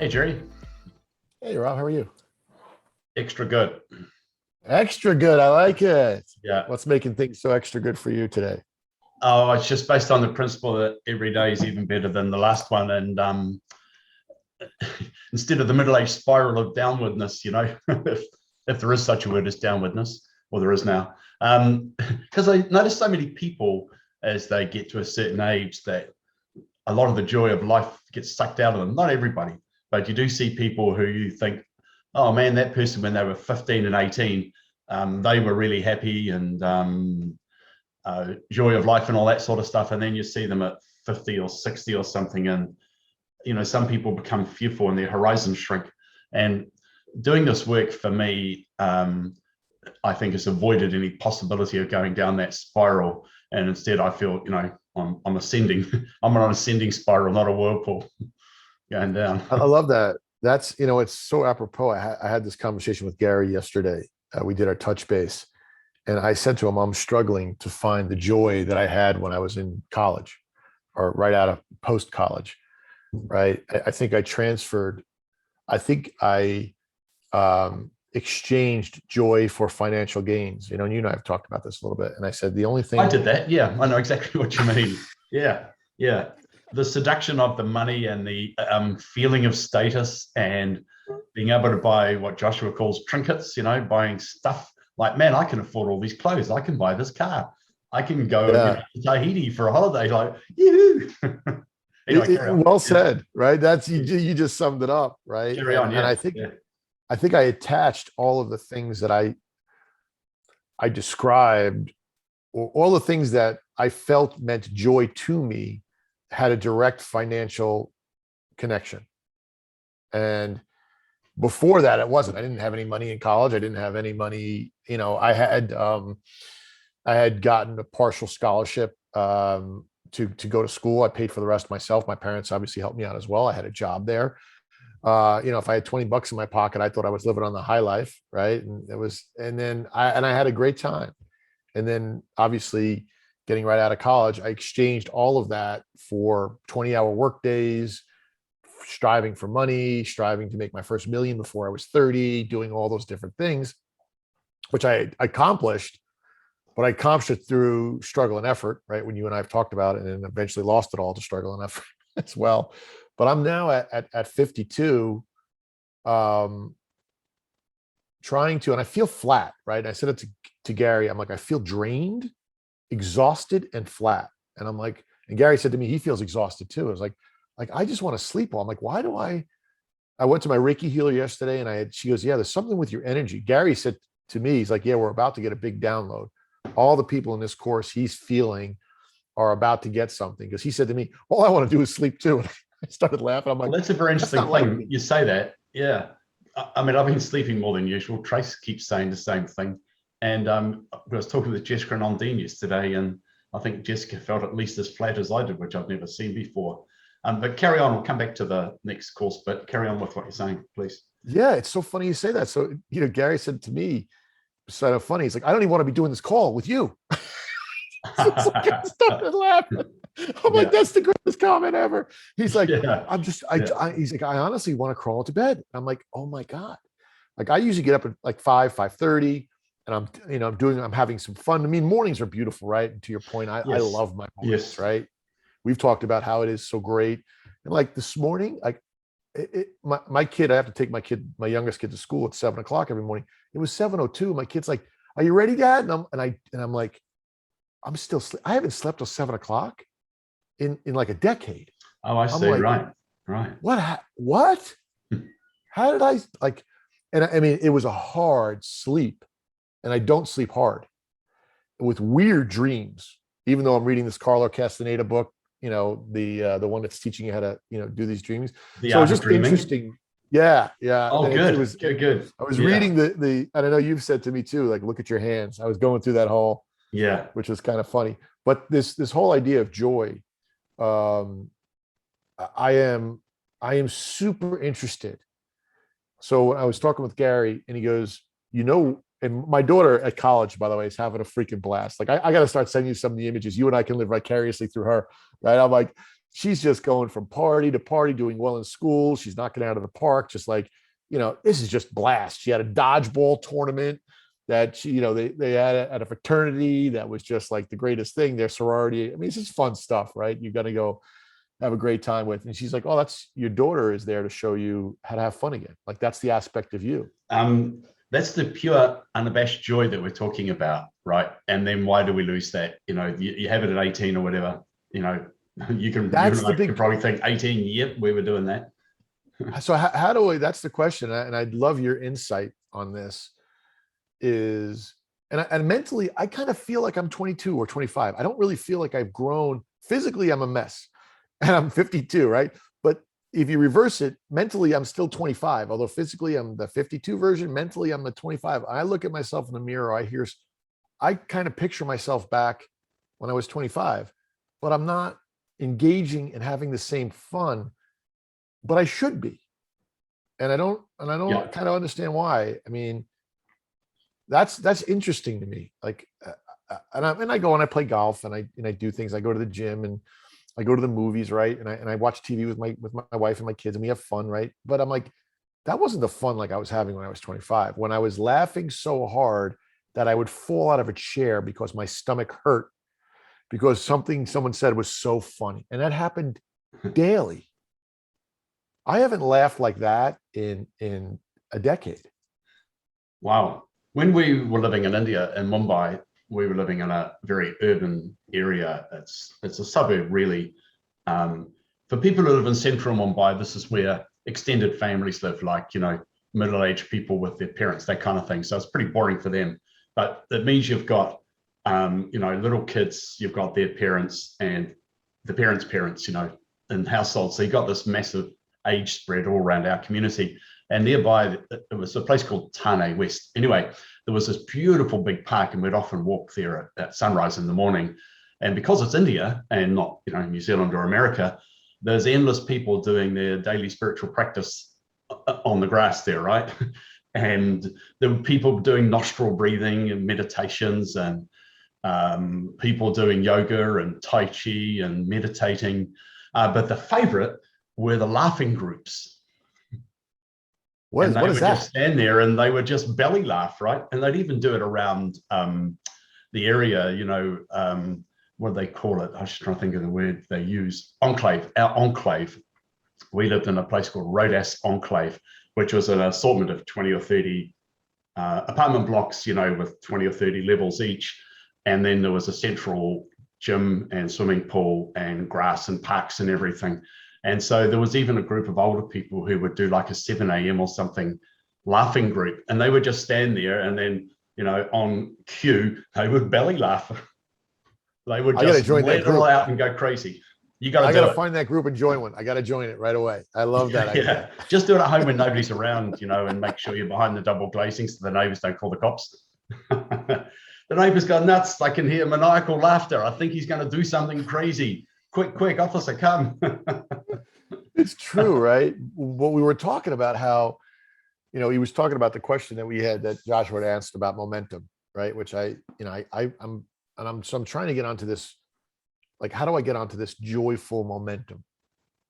Hey, Jerry. Hey, Rob, how are you? Extra good. Extra good. I like it. Yeah. What's making things so extra good for you today? Oh, it's just based on the principle that every day is even better than the last one. And instead of the middle-aged spiral of downwardness, if there is such a word as downwardness, or there is now. Because I notice so many people as they get to a certain age that a lot of the joy of life gets sucked out of them. Not everybody, but you do see people who you think, oh man, that person when they were 15 and 18, they were really happy and joy of life and all that sort of stuff. And then you see them at 50 or 60 or something. And, some people become fearful and their horizons shrink. And doing this work for me, I think has avoided any possibility of going down that spiral. And instead I feel, I'm ascending. I'm on an ascending spiral, not a whirlpool going down. I love that. That's, it's so apropos. I had this conversation with Gary yesterday. We did our touch base. And I said to him, I'm struggling to find the joy that I had when I was in college or right out of post college, right? I think I transferred, I think I exchanged joy for financial gains. And you and I have talked about this a little bit. And I said, the only thing I did that. Yeah, I know exactly what you mean. Yeah, yeah. The seduction of the money and the feeling of status and being able to buy what Joshua calls trinkets, buying stuff like, man, I can afford all these clothes. I can buy this car. I can go yeah. to Tahiti for a holiday. Like, yoo Anyway, carry on. Well said, right? That's you just summed it up, right? Carry on. And Yeah. I think I attached all of the things that I described, or all the things that I felt meant joy to me, had a direct financial connection. And before that, it wasn't. I didn't have any money in college. I didn't have any money. I had gotten a partial scholarship to go to school. I paid for the rest myself. My parents obviously helped me out as well. I had a job there. If I had 20 bucks in my pocket, I thought I was living on the high life, right? And I had a great time. And then obviously getting right out of college, I exchanged all of that for 20-hour work days, striving for money, striving to make my first million before I was 30, doing all those different things, which I accomplished, but I accomplished it through struggle and effort, right? When you and I have talked about it, and then eventually lost it all to struggle and effort as well. But I'm now at 52, trying to, and I feel flat, right? And I said it to Gary, I'm like, I feel drained, exhausted, and flat. And I'm like, and Gary said to me, he feels exhausted too. I was like, I just want to sleep well. I'm like, why do I went to my Reiki healer yesterday and she goes, yeah, there's something with your energy. Gary said to me, he's like, yeah, we're about to get a big download. All the people in this course he's feeling are about to get something. Because he said to me, all I want to do is sleep too. And I started laughing. I'm like, well, that's a very interesting thing. You say that. Yeah. I mean, I've been sleeping more than usual. Trace keeps saying the same thing. And I was talking with Jessica and Ondine yesterday, and I think Jessica felt at least as flat as I did, which I've never seen before. But carry on. We'll come back to the next course, but carry on with what you're saying, please. Yeah, it's so funny you say that. So, Gary said to me, sort of funny, he's like, I don't even want to be doing this call with you. I started laughing. I'm like, that's the greatest comment ever. He's like, he's like, I honestly want to crawl into bed. I'm like, oh my God. Like I usually get up at like 5:30 and I'm having some fun. I mean, mornings are beautiful, right? And to your point, I love my mornings, right? We've talked about how it is so great. And like this morning, like my kid, I have to take my youngest kid to school at 7:00 every morning. It was 7:02. My kid's like, are you ready, Dad? And I'm like, I'm still I haven't slept till 7:00 in like a decade. Oh, I see. Like, right. What? How did I like? And I mean, it was a hard sleep, and I don't sleep hard with weird dreams, even though I'm reading this Castaneda book, the one that's teaching you how to, do these dreams. So it's just interesting. Yeah. Oh, good. It was good. I was reading the, and I know you've said to me too, like, look at your hands. I was going through that whole, which was kind of funny. But this whole idea of joy, I am super interested. So I was talking with Gary, and he goes, and my daughter at college, by the way, is having a freaking blast. Like I got to start sending you some of the images. You and I can live vicariously through her, right? I'm like, she's just going from party to party, doing well in school. She's knocking out of the park, just like, this is just blast. She had a dodgeball tournament that they had at a fraternity that was just like the greatest thing, their sorority. I mean, it's just fun stuff, right? You're going to go have a great time with. And she's like, oh, that's your daughter is there to show you how to have fun again. Like, that's the aspect of you. That's the pure unabashed joy that we're talking about, right? And then why do we lose that? You have it at 18 or whatever, you can probably think 18, yep, we were doing that. So how do we, that's the question. And I'd love your insight on this is, and mentally, I kind of feel like I'm 22 or 25. I don't really feel like I've grown. Physically, I'm a mess and I'm 52, right? But if you reverse it, mentally, I'm still 25. Although physically, I'm the 52 version. Mentally, I'm the 25. I look at myself in the mirror. I kind of picture myself back when I was 25, but I'm not engaging and having the same fun, but I should be. And I don't kind of understand why. I mean, that's interesting to me. Like, and I go and I play golf and I do things. I go to the gym and I go to the movies, right? And I watch TV with my wife and my kids, and we have fun, right? But I'm like, that wasn't the fun like I was having when I was 25, when I was laughing so hard that I would fall out of a chair because my stomach hurt because something someone said was so funny. And that happened daily. I haven't laughed like that in a decade. Wow. When we were living in India, in Mumbai, we were living in a very urban area. It's a suburb, really. For people who live in central Mumbai, this is where extended families live, like, middle-aged people with their parents, that kind of thing. So it's pretty boring for them. But it means you've got, little kids, you've got their parents and the parents' parents, in households. So you've got this massive age spread all around our community. And nearby, it was a place called Thane West. Anyway, there was this beautiful big park, and we'd often walk there at sunrise in the morning. And because it's India and not, New Zealand or America, there's endless people doing their daily spiritual practice on the grass there, right? And there were people doing nostril breathing and meditations, and people doing yoga and Tai Chi and meditating. But the favorite were the laughing groups. What is that? Just stand there and they would just belly laugh, right? And they'd even do it around the area, what do they call it? I was just trying to think of the word they use. Enclave, our enclave. We lived in a place called Rodas Enclave, which was an assortment of 20 or 30 apartment blocks, with 20 or 30 levels each. And then there was a central gym and swimming pool and grass and parks and everything. And so there was even a group of older people who would do like a 7 a.m. or something laughing group. And they would just stand there and then, on cue, they would belly laugh. They would just let it all out and go crazy. I got to find that group and join one. I got to join it right away. I love that idea. Yeah. Just do it at home when nobody's around, and make sure you're behind the double glazing so the neighbors don't call the cops. The neighbors go nuts. I can hear maniacal laughter. I think he's going to do something crazy. Quick, officer, come. It's true, right? What we were talking about, how, he was talking about the question that we had that Joshua had asked about momentum, right? Which I'm trying to get onto this, like, how do I get onto this joyful momentum,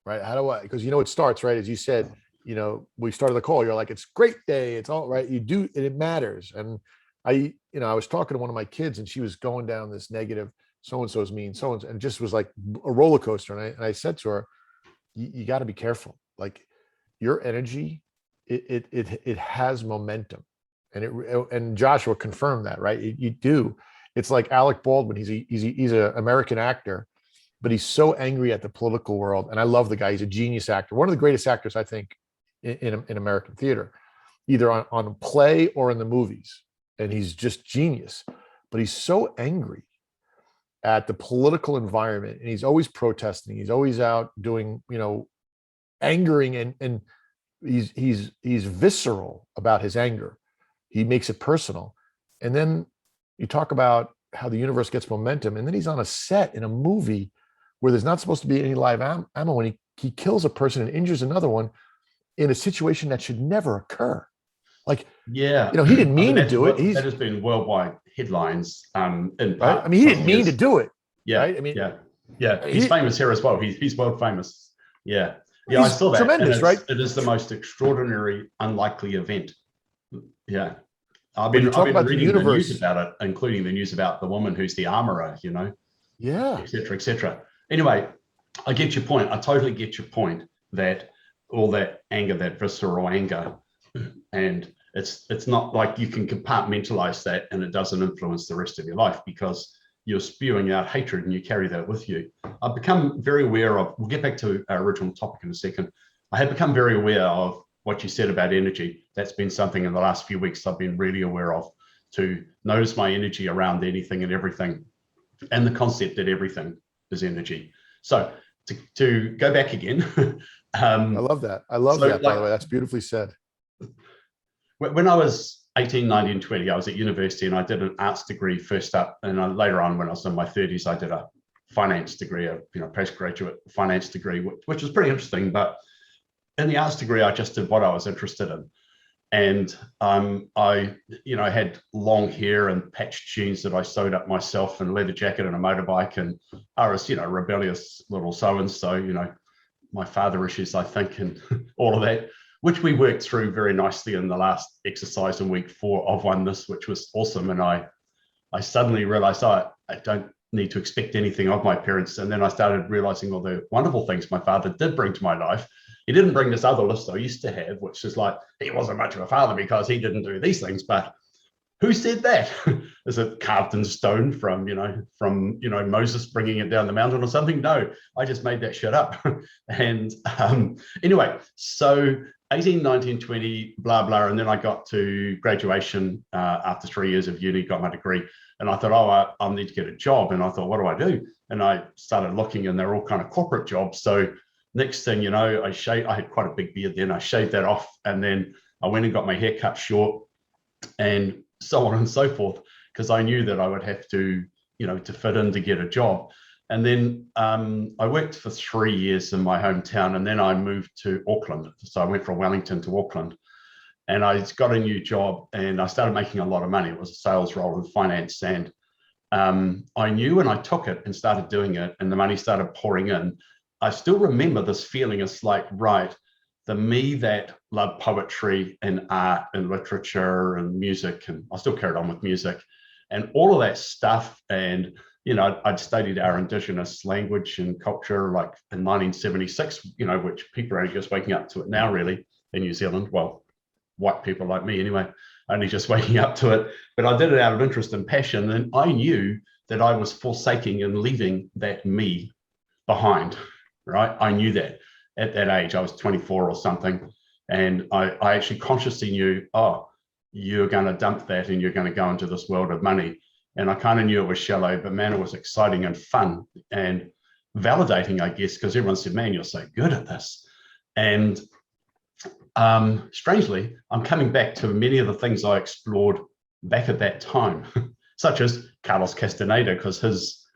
right? How do I, because, it starts, right? As you said, we started the call, you're like, it's great day. It's all right. You do, and it matters. And I was talking to one of my kids and she was going down this negative, so-and-so's mean, so-and-so, and just was like a roller coaster. And I said to her, you got to be careful. Like, your energy, it has momentum. And Joshua confirmed that, right? You do. It's like Alec Baldwin. He's an American actor, but he's so angry at the political world. And I love the guy. He's a genius actor. One of the greatest actors, I think, in American theater, either on play or in the movies. And he's just genius, but he's so angry at the political environment, and he's always protesting. He's always out doing, angering, and he's visceral about his anger. He makes it personal. And then you talk about how the universe gets momentum, and then he's on a set in a movie where there's not supposed to be any live ammo, and he kills a person and injures another one in a situation that should never occur. Like, yeah, he didn't mean to do it. That has been worldwide headlines. Right? I mean, he didn't mean to do it. Yeah, right? I mean, yeah. Yeah, he's He, famous here as well. He's world famous. Yeah. Yeah, I he's saw that. And tremendous, right? it is the most extraordinary, unlikely event. Yeah. When you I've talk been about the reading the news universe, about it, including the news about the woman who's the armorer, yeah, et cetera, et cetera. Anyway, I get your point. I totally get your point that all that anger, that visceral anger, and it's not like you can compartmentalize that and it doesn't influence the rest of your life because you're spewing out hatred and you carry that with you. I've become very aware of, we'll get back to our original topic in a second. I have become very aware of what you said about energy. That's been something in the last few weeks I've been really aware of, to notice my energy around anything and everything, and the concept that everything is energy. So to go back again, I love that. I love that, by the way. That's beautifully said. When I was 18, 19, 20, I was at university and I did an arts degree first up. And later on, when I was in my 30s, I did a finance degree, a postgraduate finance degree, which was pretty interesting. But in the arts degree, I just did what I was interested in. And I had long hair and patched jeans that I sewed up myself, and leather jacket and a motorbike. And I was, rebellious little so-and-so, my father issues, I think, and all of that, which we worked through very nicely in the last exercise in week 4 of Oneness, which was awesome. And I suddenly realized, I don't need to expect anything of my parents. And then I started realizing all the wonderful things my father did bring to my life. He didn't bring this other list I used to have, which is like, he wasn't much of a father because he didn't do these things. But who said that? Is it carved in stone from Moses bringing it down the mountain or something? No, I just made that shit up. And anyway, so 18, 19, 20, blah, blah. And then I got to graduation after 3 years of uni, got my degree. And I thought, I need to get a job. And I thought, what do I do? And I started looking, and they're all kind of corporate jobs. So next thing you know, I had quite a big beard then. I shaved that off. And then I went and got my hair cut short and so on and so forth, because I knew that I would have to, to fit in to get a job. And then I worked for 3 years in my hometown, and then I moved to Auckland. So I went from Wellington to Auckland, and I got a new job, and I started making a lot of money. It was a sales role in finance, and I knew when I took it and started doing it, and the money started pouring in, I still remember this feeling. It's like, right, the me that loved poetry and art and literature and music, and I still carried on with music and all of that stuff. And, I'd studied our Indigenous language and culture like in 1976, which people are just waking up to it now, really, in New Zealand. Well, white people like me anyway, only just waking up to it. But I did it out of interest and passion. And I knew that I was forsaking and leaving that me behind, right? I knew that at that age. I was 24 or something. And I actually consciously knew, you're going to dump that and you're going to go into this world of money. And I kind of knew it was shallow, but man, it was exciting and fun and validating, I guess, because everyone said, man, you're so good at this. And strangely, I'm coming back to many of the things I explored back at that time, such as Carlos Castaneda, because his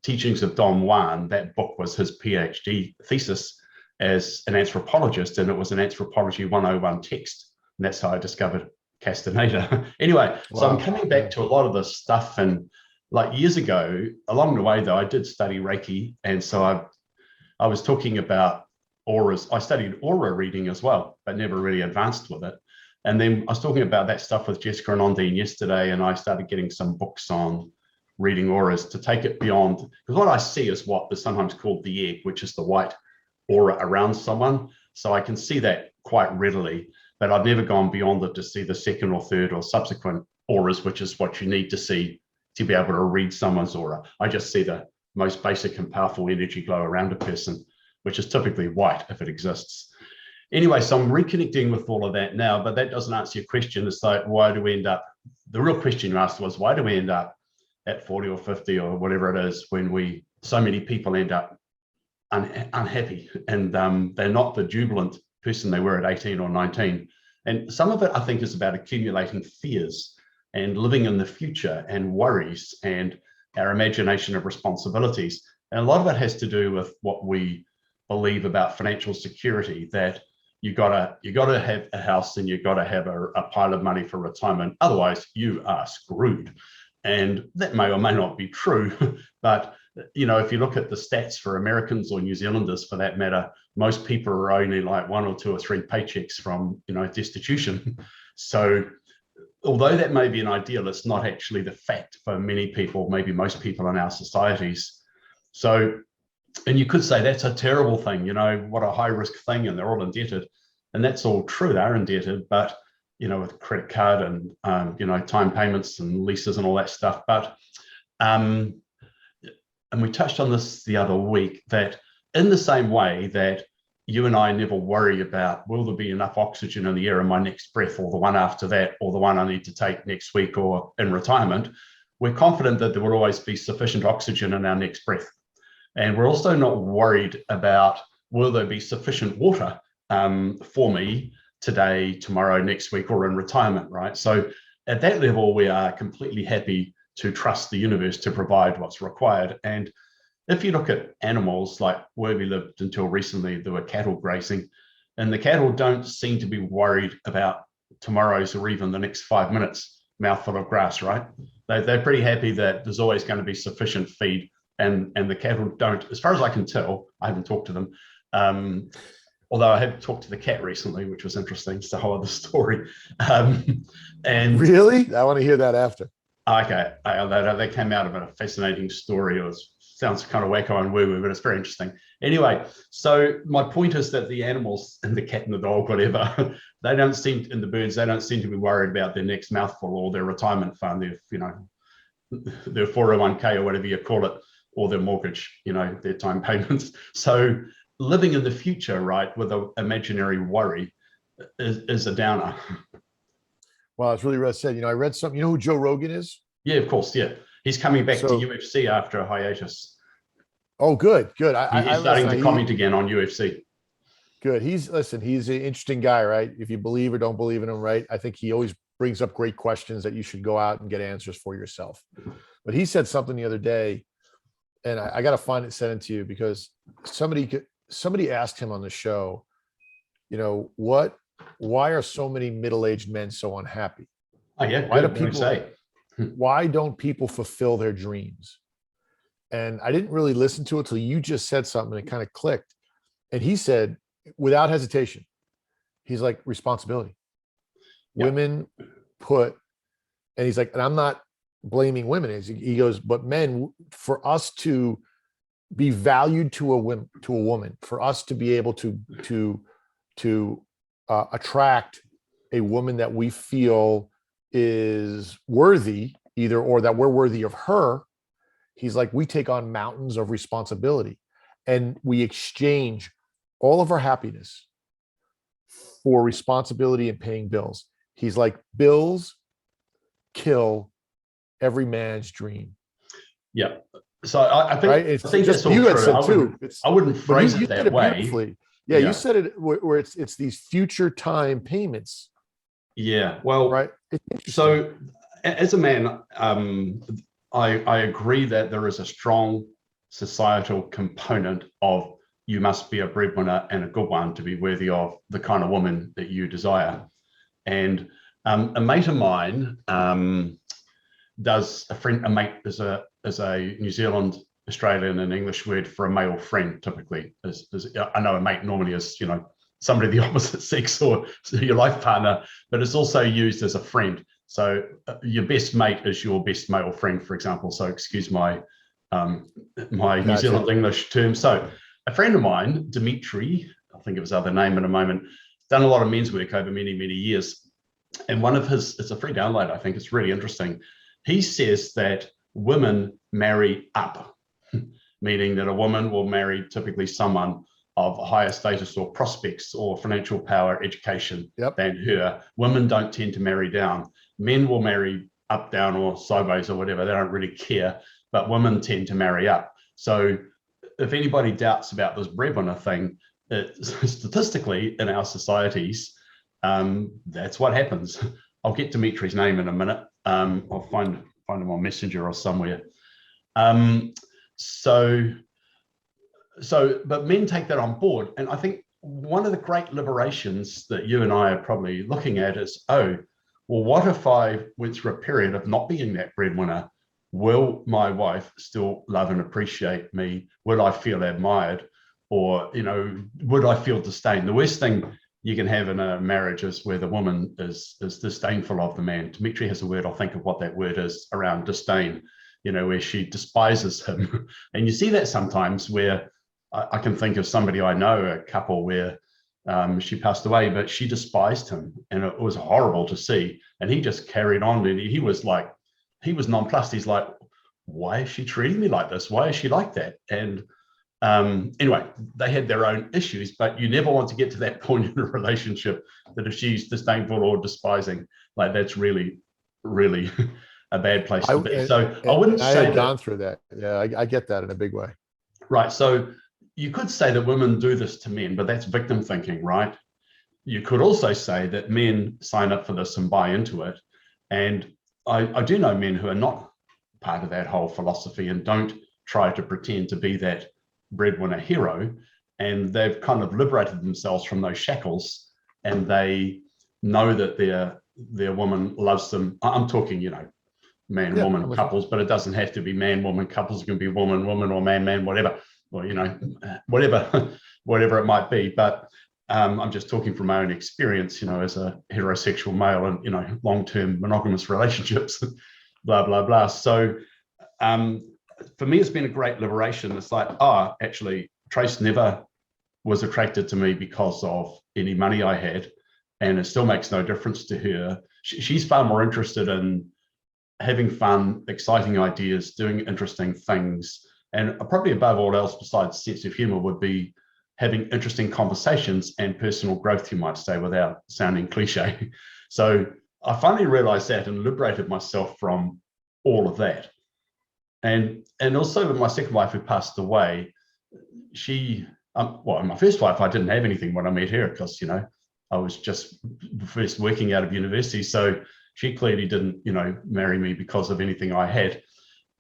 Teachings of Don Juan, that book was his PhD thesis as an anthropologist, and it was an Anthropology 101 text. And that's how I discovered Castaneda. Anyway, wow. So I'm coming back to a lot of this stuff. And like years ago, along the way, though, I did study Reiki. And so I was talking about auras. I studied aura reading as well, but never really advanced with it. And then I was talking about that stuff with Jessica and Ondine yesterday, and I started getting some books on reading auras to take it beyond, because what I see is what is sometimes called the egg, which is the white aura around someone. So I can see that quite readily, but I've never gone beyond it to see the second or third or subsequent auras, which is what you need to see to be able to read someone's aura. I just see the most basic and powerful energy glow around a person, which is typically white if it exists. Anyway, so I'm reconnecting with all of that now, but that doesn't answer your question. It's like, why do we end up, the real question you asked was, why do we end up at 40 or 50 or whatever it is when so many people end up unhappy and they're not the jubilant person they were at 18 or 19. And some of it, I think, is about accumulating fears and living in the future and worries and our imagination of responsibilities. And a lot of it has to do with what we believe about financial security, that you gotta have a house and you gotta have a pile of money for retirement. Otherwise, you are screwed. And that may or may not be true, but if you look at the stats for Americans or New Zealanders for that matter, most people are only like 1 or 2 or 3 paychecks from destitution. So although that may be an ideal, it's not actually the fact for many people, maybe most people in our societies. So, and you could say that's a terrible thing, what a high risk thing, and they're all indebted. And that's all true, they're indebted, but with credit card and time payments and leases and all that stuff. But and we touched on this the other week, that in the same way that you and I never worry about, will there be enough oxygen in the air in my next breath, or the one after that, or the one I need to take next week or in retirement, we're confident that there will always be sufficient oxygen in our next breath. And we're also not worried about, will there be sufficient water for me today, tomorrow, next week, or in retirement, right? So at that level, we are completely happy to trust the universe to provide what's required. And if you look at animals, like where we lived until recently, there were cattle grazing, and the cattle don't seem to be worried about tomorrow's or even the next 5 minutes mouthful of grass, right? They're pretty happy that there's always going to be sufficient feed, and the cattle don't, as far as I can tell, I haven't talked to them, although I have talked to the cat recently, which was interesting. It's a whole other story. And really, I want to hear that after. Okay, they came out of a fascinating story. It sounds kind of wacko and woo-woo, but it's very interesting. Anyway, so my point is that the animals, and the cat and the dog, whatever, they don't seem, and the birds, they don't seem to be worried about their next mouthful or their retirement fund, their 401k or whatever you call it, or their mortgage, their time payments. So living in the future, right, with an imaginary worry is a downer. Well, it's really well said. I read something. You know who Joe Rogan is? Yeah, of course. Yeah. He's coming back to UFC after a hiatus. Oh, good. He's starting to comment again on UFC. Good. He's an interesting guy, right? If you believe or don't believe in him, right? I think he always brings up great questions that you should go out and get answers for yourself. But he said something the other day, and I got to find it, send it to you, because somebody asked him on the show, why are so many middle-aged men so unhappy? Oh yeah. Why do people say? Why don't people fulfill their dreams? And I didn't really listen to it till you just said something, and it kind of clicked. And he said, without hesitation, he's like, responsibility. Yep. Women put, and he's like, and I'm not blaming women. He goes, but men, for us to be valued to a woman, for us to be able to attract a woman that we feel is worthy, either, or that we're worthy of her, he's like, we take on mountains of responsibility, and we exchange all of our happiness for responsibility and paying bills. He's like, bills kill every man's dream. Yeah. So I think, right? I think that's all you had true. said too. I wouldn't phrase it that way. Yeah, you said it where it's these future time payments. Yeah, well, right. So as a man, I agree that there is a strong societal component of you must be a breadwinner and a good one to be worthy of the kind of woman that you desire. And a mate of mine a mate is a New Zealand, Australian and English word for a male friend, typically. I know a mate normally is, somebody of the opposite sex or your life partner, but it's also used as a friend. So your best mate is your best male friend, for example. So excuse my New Zealand English term. So a friend of mine, Dimitri, I'll think of his other name in a moment, done a lot of men's work over many, many years. And one of his, it's a free download, I think it's really interesting. He says that women marry up, meaning that a woman will marry typically someone of higher status or prospects or financial power, education than her. Women don't tend to marry down. Men will marry up, down, or sideways or whatever. They don't really care, but women tend to marry up. So if anybody doubts about this breadwinner thing, statistically in our societies, that's what happens. I'll get Dimitri's name in a minute. I'll find him on Messenger or somewhere. But men take that on board. And I think one of the great liberations that you and I are probably looking at is, well, what if I went through a period of not being that breadwinner will my wife still love and appreciate me? Will I feel admired? Or, would I feel disdain? The worst thing you can have in a marriage is where the woman is disdainful of the man. Dimitri has a word, I'll think of what that word is, around disdain, where she despises him. And you see that sometimes where I can think of somebody I know, a couple where she passed away, but she despised him. And it was horrible to see. And he just carried on. And he was nonplussed. He's like, why is she treating me like this? Why is she like that? And anyway, they had their own issues, but you never want to get to that point in a relationship that if she's disdainful or despising, like that's really, really a bad place to be. So I wouldn't say I had gone through that. Yeah, I get that in a big way. Right. So you could say that women do this to men, but that's victim thinking, right? You could also say that men sign up for this and buy into it. And I do know men who are not part of that whole philosophy and don't try to pretend to be that breadwinner hero, and they've kind of liberated themselves from those shackles, and they know that their woman loves them. I'm talking, man-woman couples, but it doesn't have to be man-woman couples. It can be woman-woman or man-man, whatever, or whatever it might be. But I'm just talking from my own experience, as a heterosexual male and long-term monogamous relationships, blah blah blah. So for me, it's been a great liberation. It's like, actually, Trace never was attracted to me because of any money I had, and it still makes no difference to her. She's far more interested in having fun, exciting ideas, doing interesting things, and probably above all else, besides sense of humor, would be having interesting conversations and personal growth, you might say, without sounding cliche. So I finally realized that and liberated myself from all of that. And also with my second wife who passed away, she, my first wife, I didn't have anything when I met her because, I was just first working out of university. So she clearly didn't, marry me because of anything I had.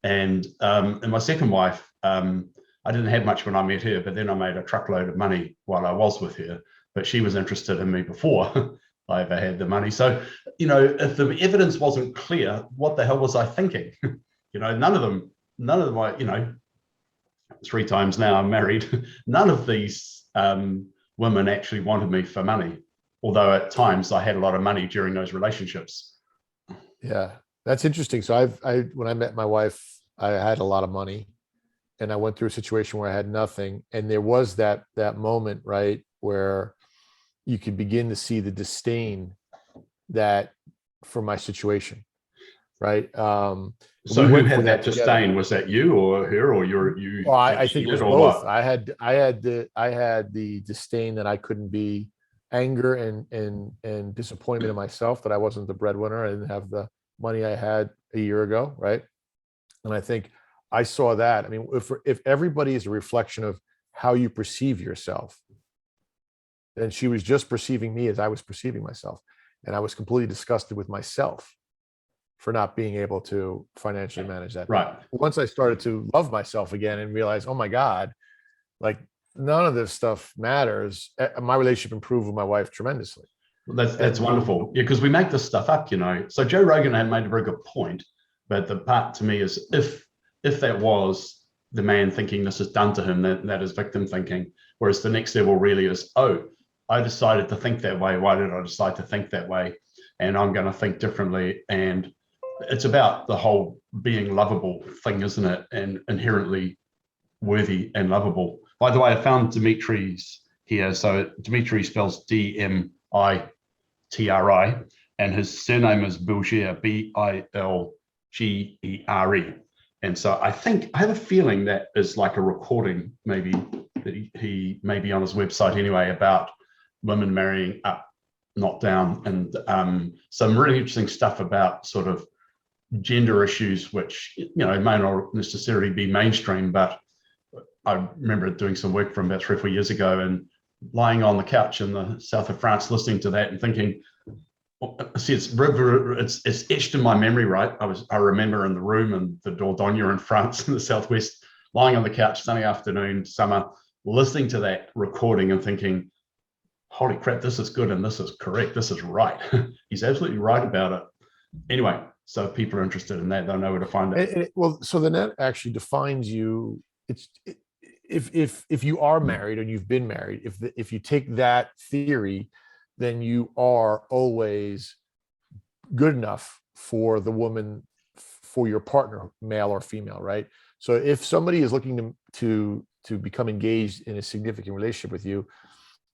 And my second wife, I didn't have much when I met her, but then I made a truckload of money while I was with her. But she was interested in me before I ever had the money. So, if the evidence wasn't clear, what the hell was I thinking? None of them, I, 3 times now I'm married. None of these women actually wanted me for money, although at times I had a lot of money during those relationships. Yeah, that's interesting. So when I met my wife, I had a lot of money, and I went through a situation where I had nothing. And there was that moment, right, where you could begin to see the disdain that for my situation. Right. So who had that disdain? Was that you or her or you? Well, I think it was both. I had the disdain that I couldn't be, anger and disappointment in myself that I wasn't the breadwinner. I didn't have the money I had a year ago. Right. And I think I saw that. I mean, if everybody is a reflection of how you perceive yourself, then she was just perceiving me as I was perceiving myself. And I was completely disgusted with myself for not being able to financially manage that. Right. Once I started to love myself again and realize, oh my God, like none of this stuff matters. My relationship improved with my wife tremendously. That's wonderful. Yeah, because we make this stuff up, So Joe Rogan had made a very good point, but the part to me is if that was the man thinking this is done to him, that is victim thinking. Whereas the next level really is, I decided to think that way. Why did I decide to think that way? And I'm going to think differently. And it's about the whole being lovable thing, isn't it? And inherently worthy and lovable. By the way, I found Dimitri's here. So Dimitri spells Dmitri, and his surname is Bilgere, Bilgere. And so I have a feeling that is like a recording, maybe that he may be on his website anyway, about women marrying up, not down, and some really interesting stuff about sort of gender issues, which may not necessarily be mainstream, but I remember doing some work from about 3 or 4 years ago and lying on the couch in the south of France, listening to that and thinking, see, it's etched in my memory, right? I remember in the room in the Dordogne in France in the southwest, lying on the couch, sunny afternoon, summer, listening to that recording and thinking, holy crap, this is good and this is correct, this is right. He's absolutely right about it. Anyway, So if people are interested in that, they'll know where to find it. Well, so the net actually defines you. If you are married and you've been married, if you take that theory, then you are always good enough for the woman, for your partner, male or female, right? So if somebody is looking to become engaged in a significant relationship with you,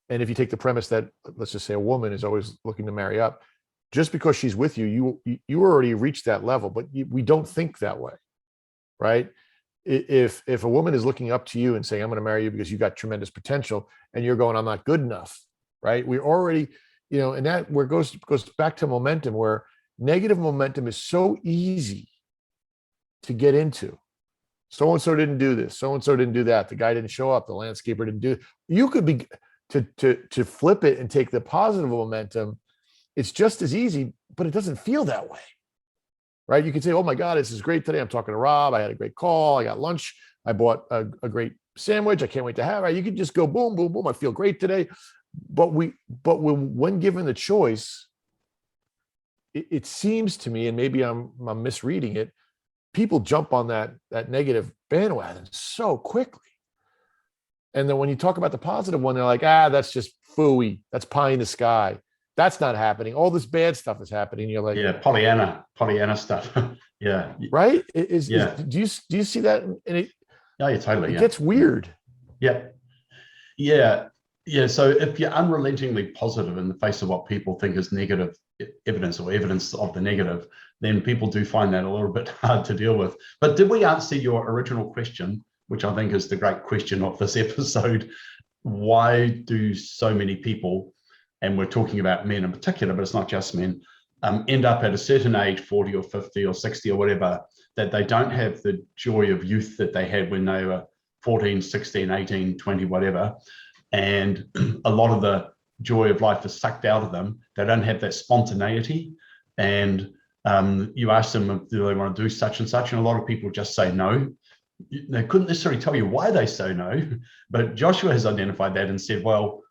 and if you take the premise that, let's just say, a woman is always looking to marry up, just because she's with you, you already reached that level, but we don't think that way, right? If a woman is looking up to you and saying, I'm going to marry you because you got tremendous potential, and you're going, I'm not good enough, right? We're already, and that where it goes back to momentum, where negative momentum is so easy to get into. So-and-so didn't do this, so-and-so didn't do that, the guy didn't show up, the landscaper didn't do it. You could be to flip it and take the positive momentum. It's just as easy, but it doesn't feel that way, right? You can say, oh my God, this is great today. I'm talking to Rob. I had a great call. I got lunch. I bought a great sandwich. I can't wait to have it. You can just go boom, boom, boom. I feel great today. But when given the choice, it seems to me, and maybe I'm misreading it, people jump on that negative bandwagon so quickly. And then when you talk about the positive one, they're like, that's just phooey. That's pie in the sky. That's not happening. All this bad stuff is happening. You're like, yeah, Pollyanna stuff. Yeah. Right? Do you see that? And it Totally. It gets weird. Yeah. So if you're unrelentingly positive in the face of what people think is negative evidence or evidence of the negative, then people do find that a little bit hard to deal with. But did we answer your original question, which I think is the great question of this episode? Why do so many people, and we're talking about men in particular, but it's not just men, end up at a certain age, 40 or 50 or 60 or whatever, that they don't have the joy of youth that they had when they were 14, 16, 18, 20, whatever. And a lot of the joy of life is sucked out of them. They don't have that spontaneity. And you ask them, do they want to do such and such? And a lot of people just say no. They couldn't necessarily tell you why they say no, but Joshua has identified that and said, well,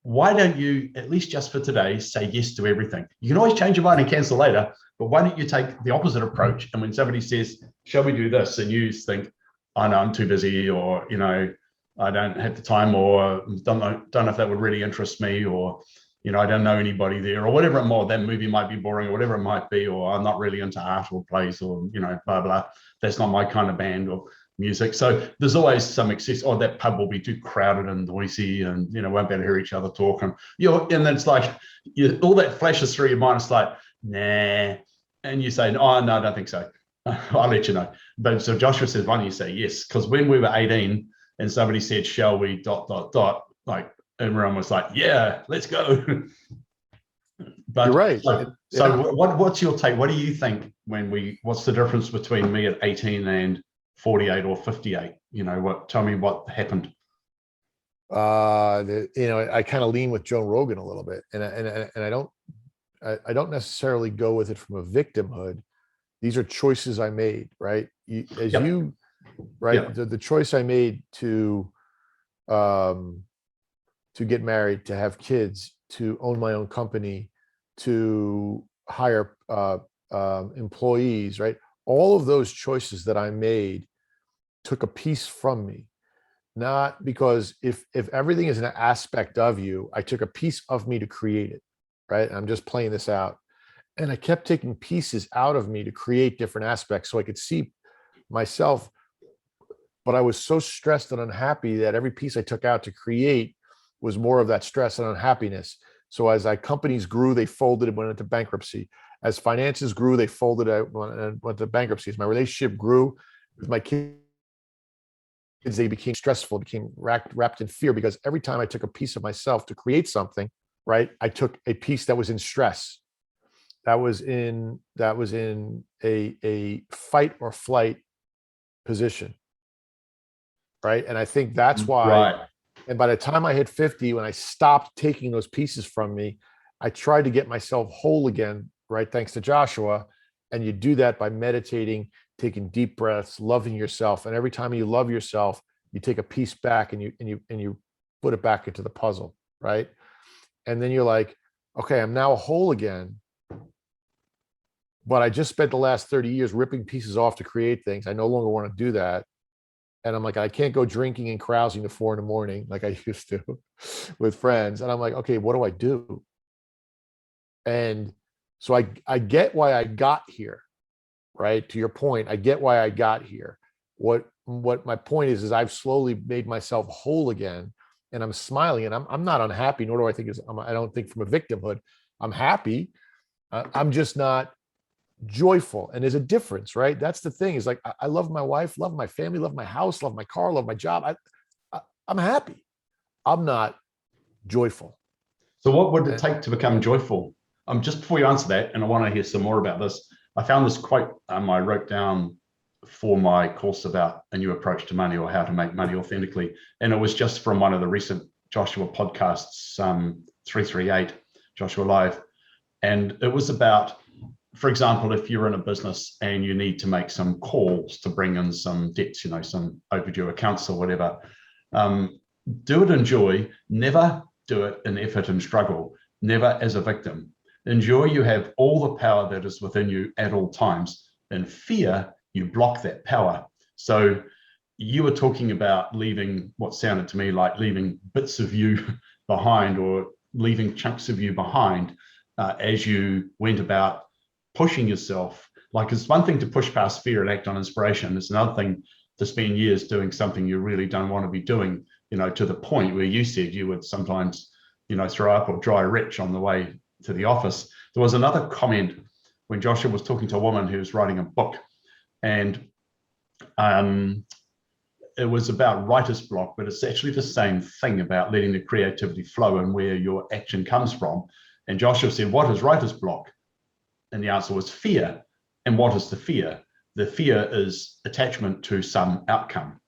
why don't you, at least just for today, say yes to everything? You can always change your mind and cancel later, but why don't you take the opposite approach? And when somebody says, shall we do this? And you think, oh no, I'm too busy, or, I don't have the time, or don't know if that would really interest me, or, I don't know anybody there, or whatever it might, that movie might be boring, or whatever it might be, or I'm not really into art or plays, or, blah, blah. That's not my kind of band or music. So there's always some excess, or that pub will be too crowded and noisy, and, won't be able to hear each other talk. And, and then it's like, all that flashes through your mind. It's like, nah. And you say, oh, no, I don't think so. I'll let you know. But so Joshua says, why don't you say yes? Because when we were 18 and somebody said, shall we ... like everyone was like, yeah, let's go. But you're right. So what's your take? What do you think what's the difference between me at 18 and 48 or 58? Tell me what happened. I kind of lean with Joe Rogan a little bit, and I don't necessarily go with it from a victimhood. These are choices I made, right? Right? The choice I made to get married, to have kids, to own my own company, to hire employees, right? All of those choices that I made took a piece from me. Not because if everything is an aspect of you, I took a piece of me to create it, right? I'm just playing this out. And I kept taking pieces out of me to create different aspects so I could see myself. But I was so stressed and unhappy that every piece I took out to create was more of that stress and unhappiness. So as companies grew, they folded and went into bankruptcy. As finances grew, they folded and went to bankruptcy. As my relationship grew with my kids, they became stressful, became wrapped in fear, because every time I took a piece of myself to create something, right, I took a piece that was in stress. That was in a fight or flight position, right? And I think that's why. Right. And by the time I hit 50, when I stopped taking those pieces from me, I tried to get myself whole again, right? Thanks to Joshua. And you do that by meditating, taking deep breaths, loving yourself. And every time you love yourself, you take a piece back and you put it back into the puzzle, right? And then you're like, okay, I'm now whole again. but I just spent the last 30 years ripping pieces off to create things. I no longer want to do that. And I'm like, I can't go drinking and carousing to 4 a.m. like I used to with friends. And I'm like, okay, what do I do? And so I get why I got here, right? To your point, I get why I got here. What my point is I've slowly made myself whole again, and I'm smiling, and I'm not unhappy, nor do I think I don't think from a victimhood. I'm happy. I'm just not joyful. And there's a difference, right? That's the thing, is like, I love my wife, love my family, love my house, love my car, love my job. I'm happy. I'm not joyful. So what would it take to become joyful? Just before you answer that, and I want to hear some more about this, I found this quote I wrote down for my course about a new approach to money, or how to make money authentically. And it was just from one of the recent Joshua podcasts, 338, Joshua Live. And it was about, for example, if you're in a business and you need to make some calls to bring in some debts, some overdue accounts or whatever, do it in joy. Never do it in effort and struggle, never as a victim. In joy, you have all the power that is within you at all times. In fear, you block that power. So you were talking about leaving what sounded to me like leaving bits of you behind, or leaving chunks of you behind as you went about pushing yourself. Like, it's one thing to push past fear and act on inspiration. It's another thing to spend years doing something you really don't want to be doing, to the point where you said you would sometimes, throw up or dry retch on the way to the office. There was another comment when Joshua was talking to a woman who was writing a book, and it was about writer's block, but it's actually the same thing about letting the creativity flow and where your action comes from. And Joshua said, what is writer's block? And the answer was fear. And what is the fear? The fear is attachment to some outcome.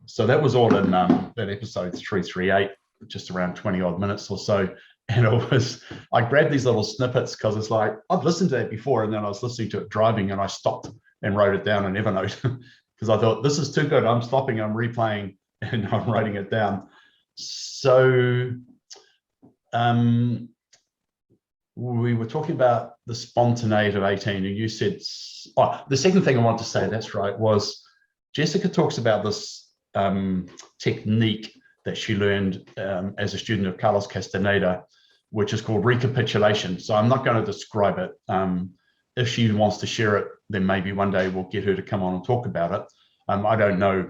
So that was all in that episode 338, just around 20 odd minutes or so. And I grabbed these little snippets because it's like, I've listened to that before. And then I was listening to it driving, and I stopped and wrote it down in Evernote because I thought, this is too good. I'm stopping, I'm replaying, and I'm writing it down. So we were talking about the spontaneity of 18, and you said, the second thing I want to say, that's right, was Jessica talks about this technique that she learned as a student of Carlos Castaneda, which is called recapitulation. So I'm not going to describe it. If she wants to share it, then maybe one day we'll get her to come on and talk about it. I don't know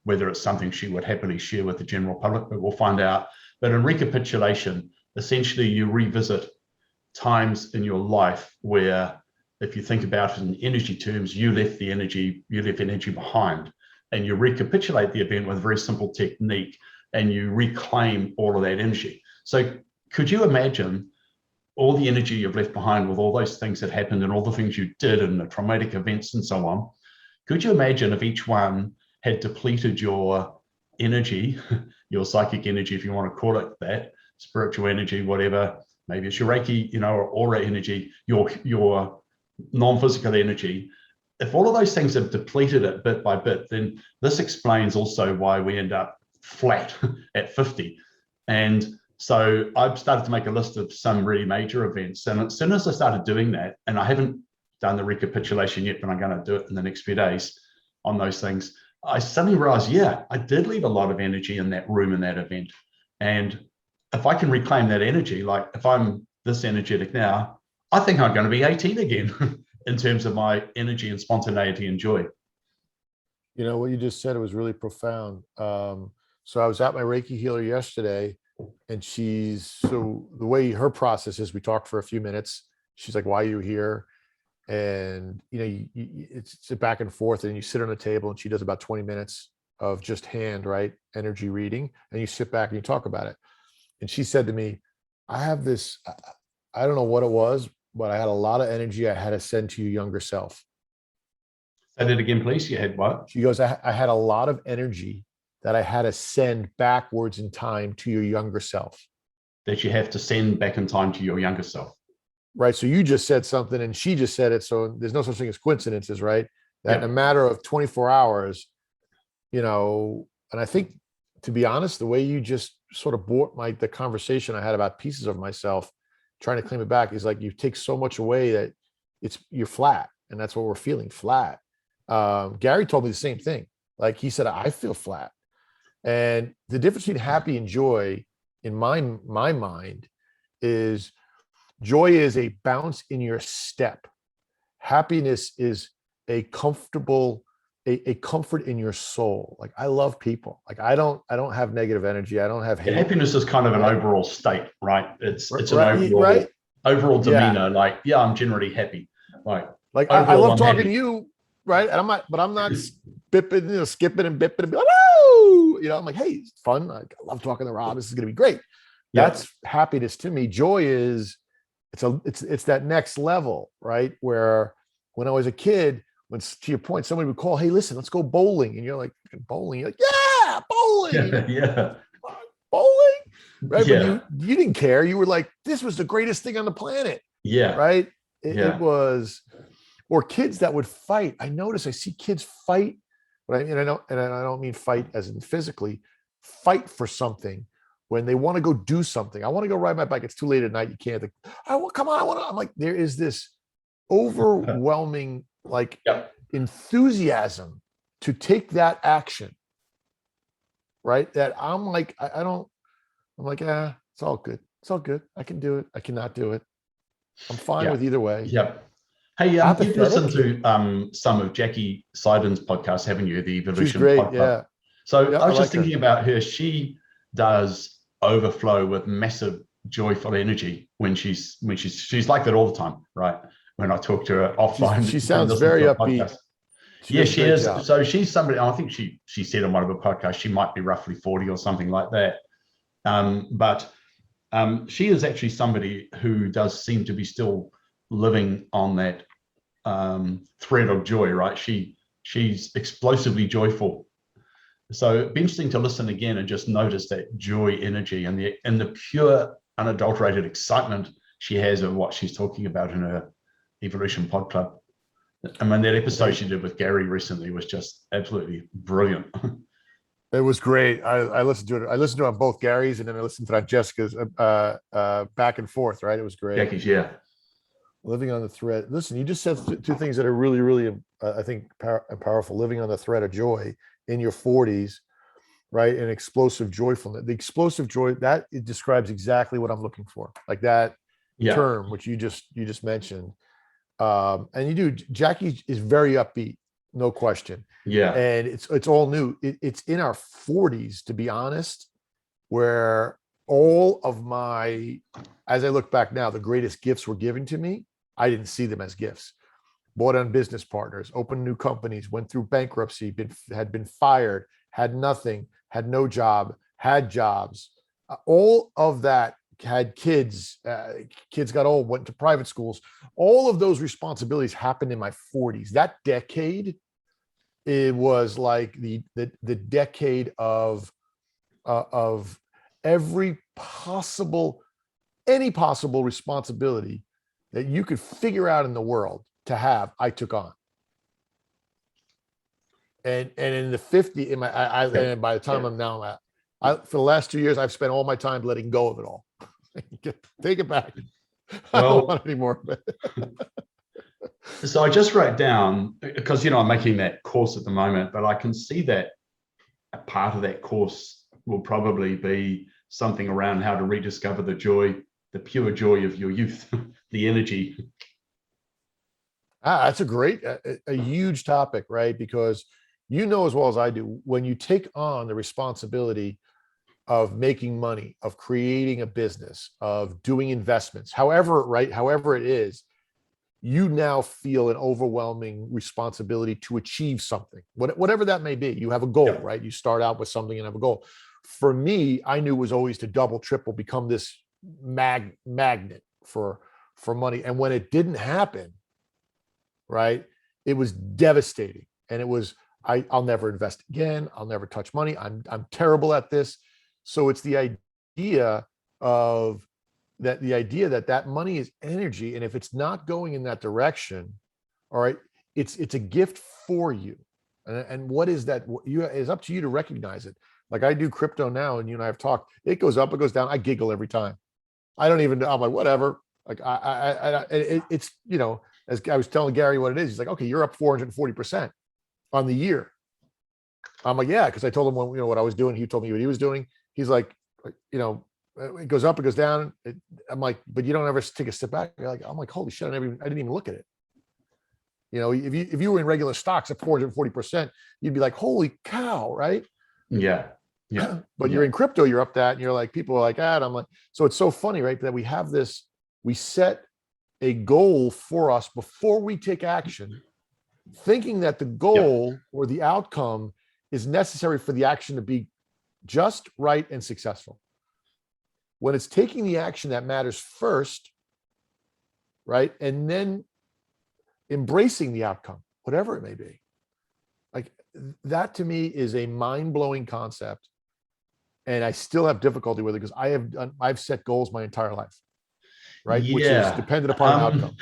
whether it's something she would happily share with the general public, but we'll find out. But in recapitulation, essentially you revisit times in your life where, if you think about it in energy terms, you left energy behind, and you recapitulate the event with a very simple technique, and you reclaim all of that energy. So could you imagine all the energy you've left behind with all those things that happened and all the things you did and the traumatic events and so on? Could you imagine if each one had depleted your energy, your psychic energy, if you want to call it that, spiritual energy, whatever, maybe it's your Reiki, or aura energy, your non-physical energy. If all of those things have depleted it bit by bit, then this explains also why we end up flat at 50. And so I've started to make a list of some really major events. And as soon as I started doing that, and I haven't done the recapitulation yet, but I'm going to do it in the next few days on those things, I suddenly realized, I did leave a lot of energy in that room in that event. And if I can reclaim that energy, like if I'm this energetic now, I think I'm going to be 18 again in terms of my energy and spontaneity and joy. What you just said, it was really profound. So I was at my Reiki healer yesterday, and so the way her process is, we talked for a few minutes. She's like, why are you here? And, it's a back and forth, and you sit on a table, and she does about 20 minutes of just energy reading, and you sit back and you talk about it. And she said to me, I have this, I don't know what it was, but I had a lot of energy I had to send to your younger self. Say that again, please. You had what? She goes, I had a lot of energy that I had to send backwards in time to your younger self. That you have to send back in time to your younger self. Right. So you just said something and she just said it. So there's no such thing as coincidences, right? That in a matter of 24 hours, and I think, to be honest, the way you just sort of brought the conversation I had about pieces of myself, trying to claim it back, is like, you take so much away that you're flat, and that's what we're feeling, flat. Gary told me the same thing. Like he said, I feel flat. And the difference between happy and joy in my mind is joy is a bounce in your step. Happiness is a comfortable, a comfort in your soul. Like I love people. Like I don't have negative energy. I don't have hate. Happiness is kind of an overall state, right? It's an Right, overall right. overall Yeah. demeanor. Like, yeah, I'm generally happy. Like I overall, love I'm talking happy. to you, right? And I'm not bipping, skipping and bipping and be like, woo! I'm like, hey, it's fun. I love talking to Rob. This is gonna be great. Yeah. That's happiness to me. Joy is it's that next level, right? Where when I was a kid, when to your point, somebody would call, hey, listen, let's go bowling. And you're like, bowling? You're like, yeah, bowling. Yeah. Bowling. Right. Yeah. But you didn't care. You were like, this was the greatest thing on the planet. Yeah. Right. It was, or kids that would fight. I see kids fight, but I don't mean fight as in physically, fight for something when they want to go do something. I want to go ride my bike. It's too late at night. You can't. Come on. I'm like, there is this overwhelming like enthusiasm to take that action. Right. That I'm like, I'm like, it's all good. It's all good. I can do it. I cannot do it. I'm fine with either way. Yep. Hey, you've listened to some of Jackie Seidon's podcast, haven't you? The Evolution. She's great. podcast. Yeah. So I was just thinking about her. She does overflow with massive joyful energy when she's like that all the time, right? When I talk to her offline, she sounds very upbeat. She is. Job. So she's somebody. I think she said on one of her podcasts she might be roughly 40 or something like that. But she is actually somebody who does seem to be still living on that thread of joy, right? She's explosively joyful. So it'd be interesting to listen again and just notice that joy energy and the pure, unadulterated excitement she has of what she's talking about in her Evolution Pod Club. I mean, that episode she did with Gary recently was just absolutely brilliant. It was great. I listened to it. I listened to it on both Gary's, and then I listened to that Jessica's back and forth. Right, it was great. Jackie's, yeah. Living on the thread. Listen, you just said two things that are really, really, I think, powerful. Living on the thread of joy in your 40s, right, and explosive joyfulness. The explosive joy that it describes exactly what I'm looking for. Like that term, which you just mentioned. And you do. Jackie is very upbeat. No question. Yeah. And it's all new. It's in our 40s, to be honest, where all of my, as I look back now, the greatest gifts were given to me. I didn't see them as gifts. Bought on business partners, opened new companies, went through bankruptcy, had been fired, had nothing, had no job, had jobs. All of that, had kids, kids got old, went to private schools. All of those responsibilities happened in my 40s. That decade, it was like the decade of any possible responsibility that you could figure out in the world to have, I took on. And in the 50, and by the time I'm now for the last 2 years, I've spent all my time letting go of it all. Take it back. I don't want any more of it. So I just wrote down, because I'm making that course at the moment, but I can see that a part of that course will probably be something around how to rediscover the joy, the pure joy of your youth, the energy. That's a huge topic, right? Because as well as I do, when you take on the responsibility of making money, of creating a business, of doing investments, however it is, you now feel an overwhelming responsibility to achieve something, whatever that may be. You have a goal, right? You start out with something and have a goal. For me, I knew it was always to double, triple, become this magnet for money. And when it didn't happen, right, it was devastating. And it was, I'll never invest again. I'll never touch money. I'm terrible at this. So it's the idea that money is energy. And if it's not going in that direction, all right, it's a gift for you. And what is that? It's up to you to recognize it. Like I do crypto now, and you and I have talked, it goes up, it goes down. I giggle every time. I don't even, I'm like, whatever. Like it's, as I was telling Gary what it is, he's like, okay, you're up 440% on the year. I'm like, yeah, because I told him what I was doing. He told me what he was doing. He's like, it goes up, it goes down. I'm like, but you don't ever take a step back. I'm like, holy shit, I didn't even look at it. If you were in regular stocks at 440%, you'd be like, holy cow, right? Yeah. But you're in crypto, you're up that, and you're like, people are like, and I'm like, so it's so funny, right? That we set a goal for us before we take action, thinking that the goal or the outcome is necessary for the action to be just, right, and successful. When it's taking the action that matters first, right? And then embracing the outcome, whatever it may be. Like, that to me is a mind-blowing concept. And I still have difficulty with it because I've set goals my entire life, right? Yeah. Which is dependent upon an outcome.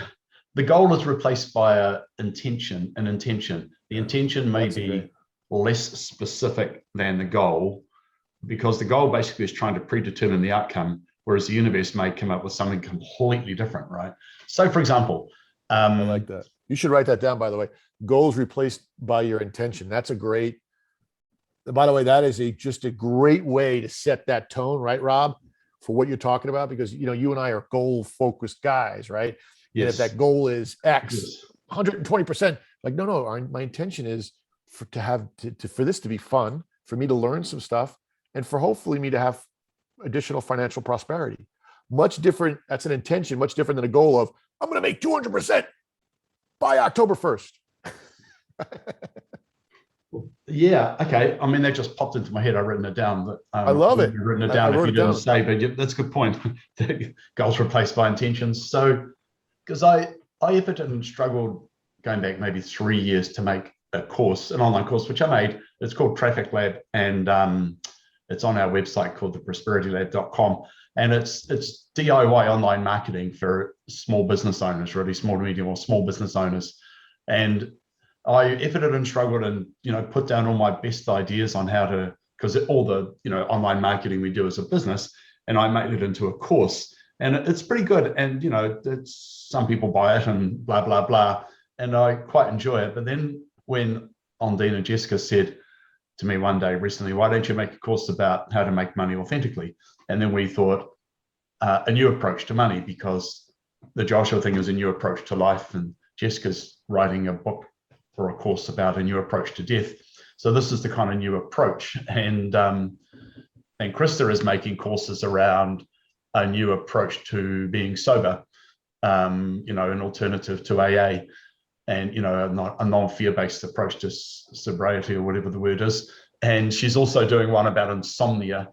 The goal is replaced by an intention. The intention may be less specific than the goal, because the goal basically is trying to predetermine the outcome, whereas the universe may come up with something completely different, right? So, for example, I like that. You should write that down, by the way. Goals replaced by your intention. That's a great, by the way, that is just a great way to set that tone, right, Rob, for what you're talking about, because, you and I are goal-focused guys, right? Yes. And if that goal is X, 120%, like, no, my intention is for this to be fun, for me to learn some stuff, and for hopefully me to have additional financial prosperity. Much different. That's an intention, much different than a goal of, I'm going to make 200% by October 1st. Yeah. Okay. I mean, that just popped into my head. I've written it down. But, I love it. Written it down if you didn't say, but that's a good point. Goals replaced by intentions. So, because I efforted and struggled going back maybe 3 years to make an online course, which I made. It's called Traffic Lab, and it's on our website called theprosperitylab.com. And it's DIY online marketing for small business owners, really small to medium or small business owners. And I efforted and struggled and, put down all my best ideas on how to, because all the, online marketing we do as a business, and I made it into a course, and it's pretty good. And, some people buy it and blah, blah, blah. And I quite enjoy it. But then when Ondine and Jessica said to me one day recently, why don't you make a course about how to make money authentically? And then we thought a new approach to money, because the Joshua thing is a new approach to life, and Jessica's writing a book or a course about a new approach to death. So this is the kind of new approach. And Krista is making courses around a new approach to being sober, an alternative to AA, and, a non-fear-based approach to sobriety, or whatever the word is. And she's also doing one about insomnia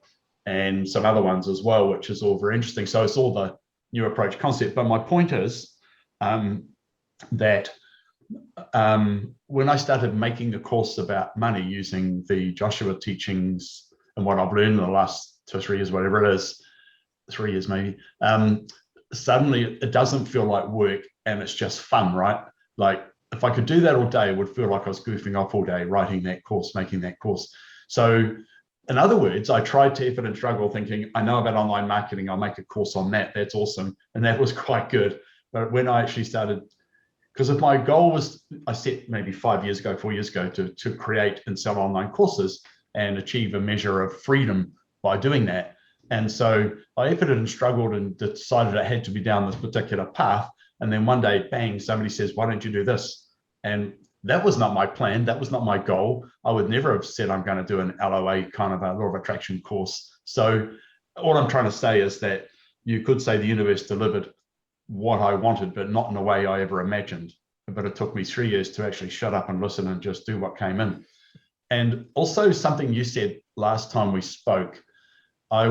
and some other ones as well, which is all very interesting. So it's all the new approach concept. But my point is that when I started making a course about money using the Joshua teachings and what I've learned in the last 2 or 3 years, whatever it is, 3 years maybe, suddenly it doesn't feel like work, and it's just fun, right? Like, if I could do that all day, it would feel like I was goofing off all day, writing that course, making that course. So in other words, I tried to effort and struggle thinking, I know about online marketing, I'll make a course on that. That's awesome. And that was quite good. But when I actually started, because if my goal was, I set maybe 4 years ago, to create and sell online courses and achieve a measure of freedom by doing that. And so I efforted and struggled and decided I had to be down this particular path. And then one day, bang, somebody says, why don't you do this? And that was not my plan. That was not my goal. I would never have said I'm going to do an LOA kind of a law of attraction course. So all I'm trying to say is that you could say the universe delivered what I wanted, but not in a way I ever imagined. But it took me 3 years to actually shut up and listen and just do what came in. And also something you said last time we spoke, I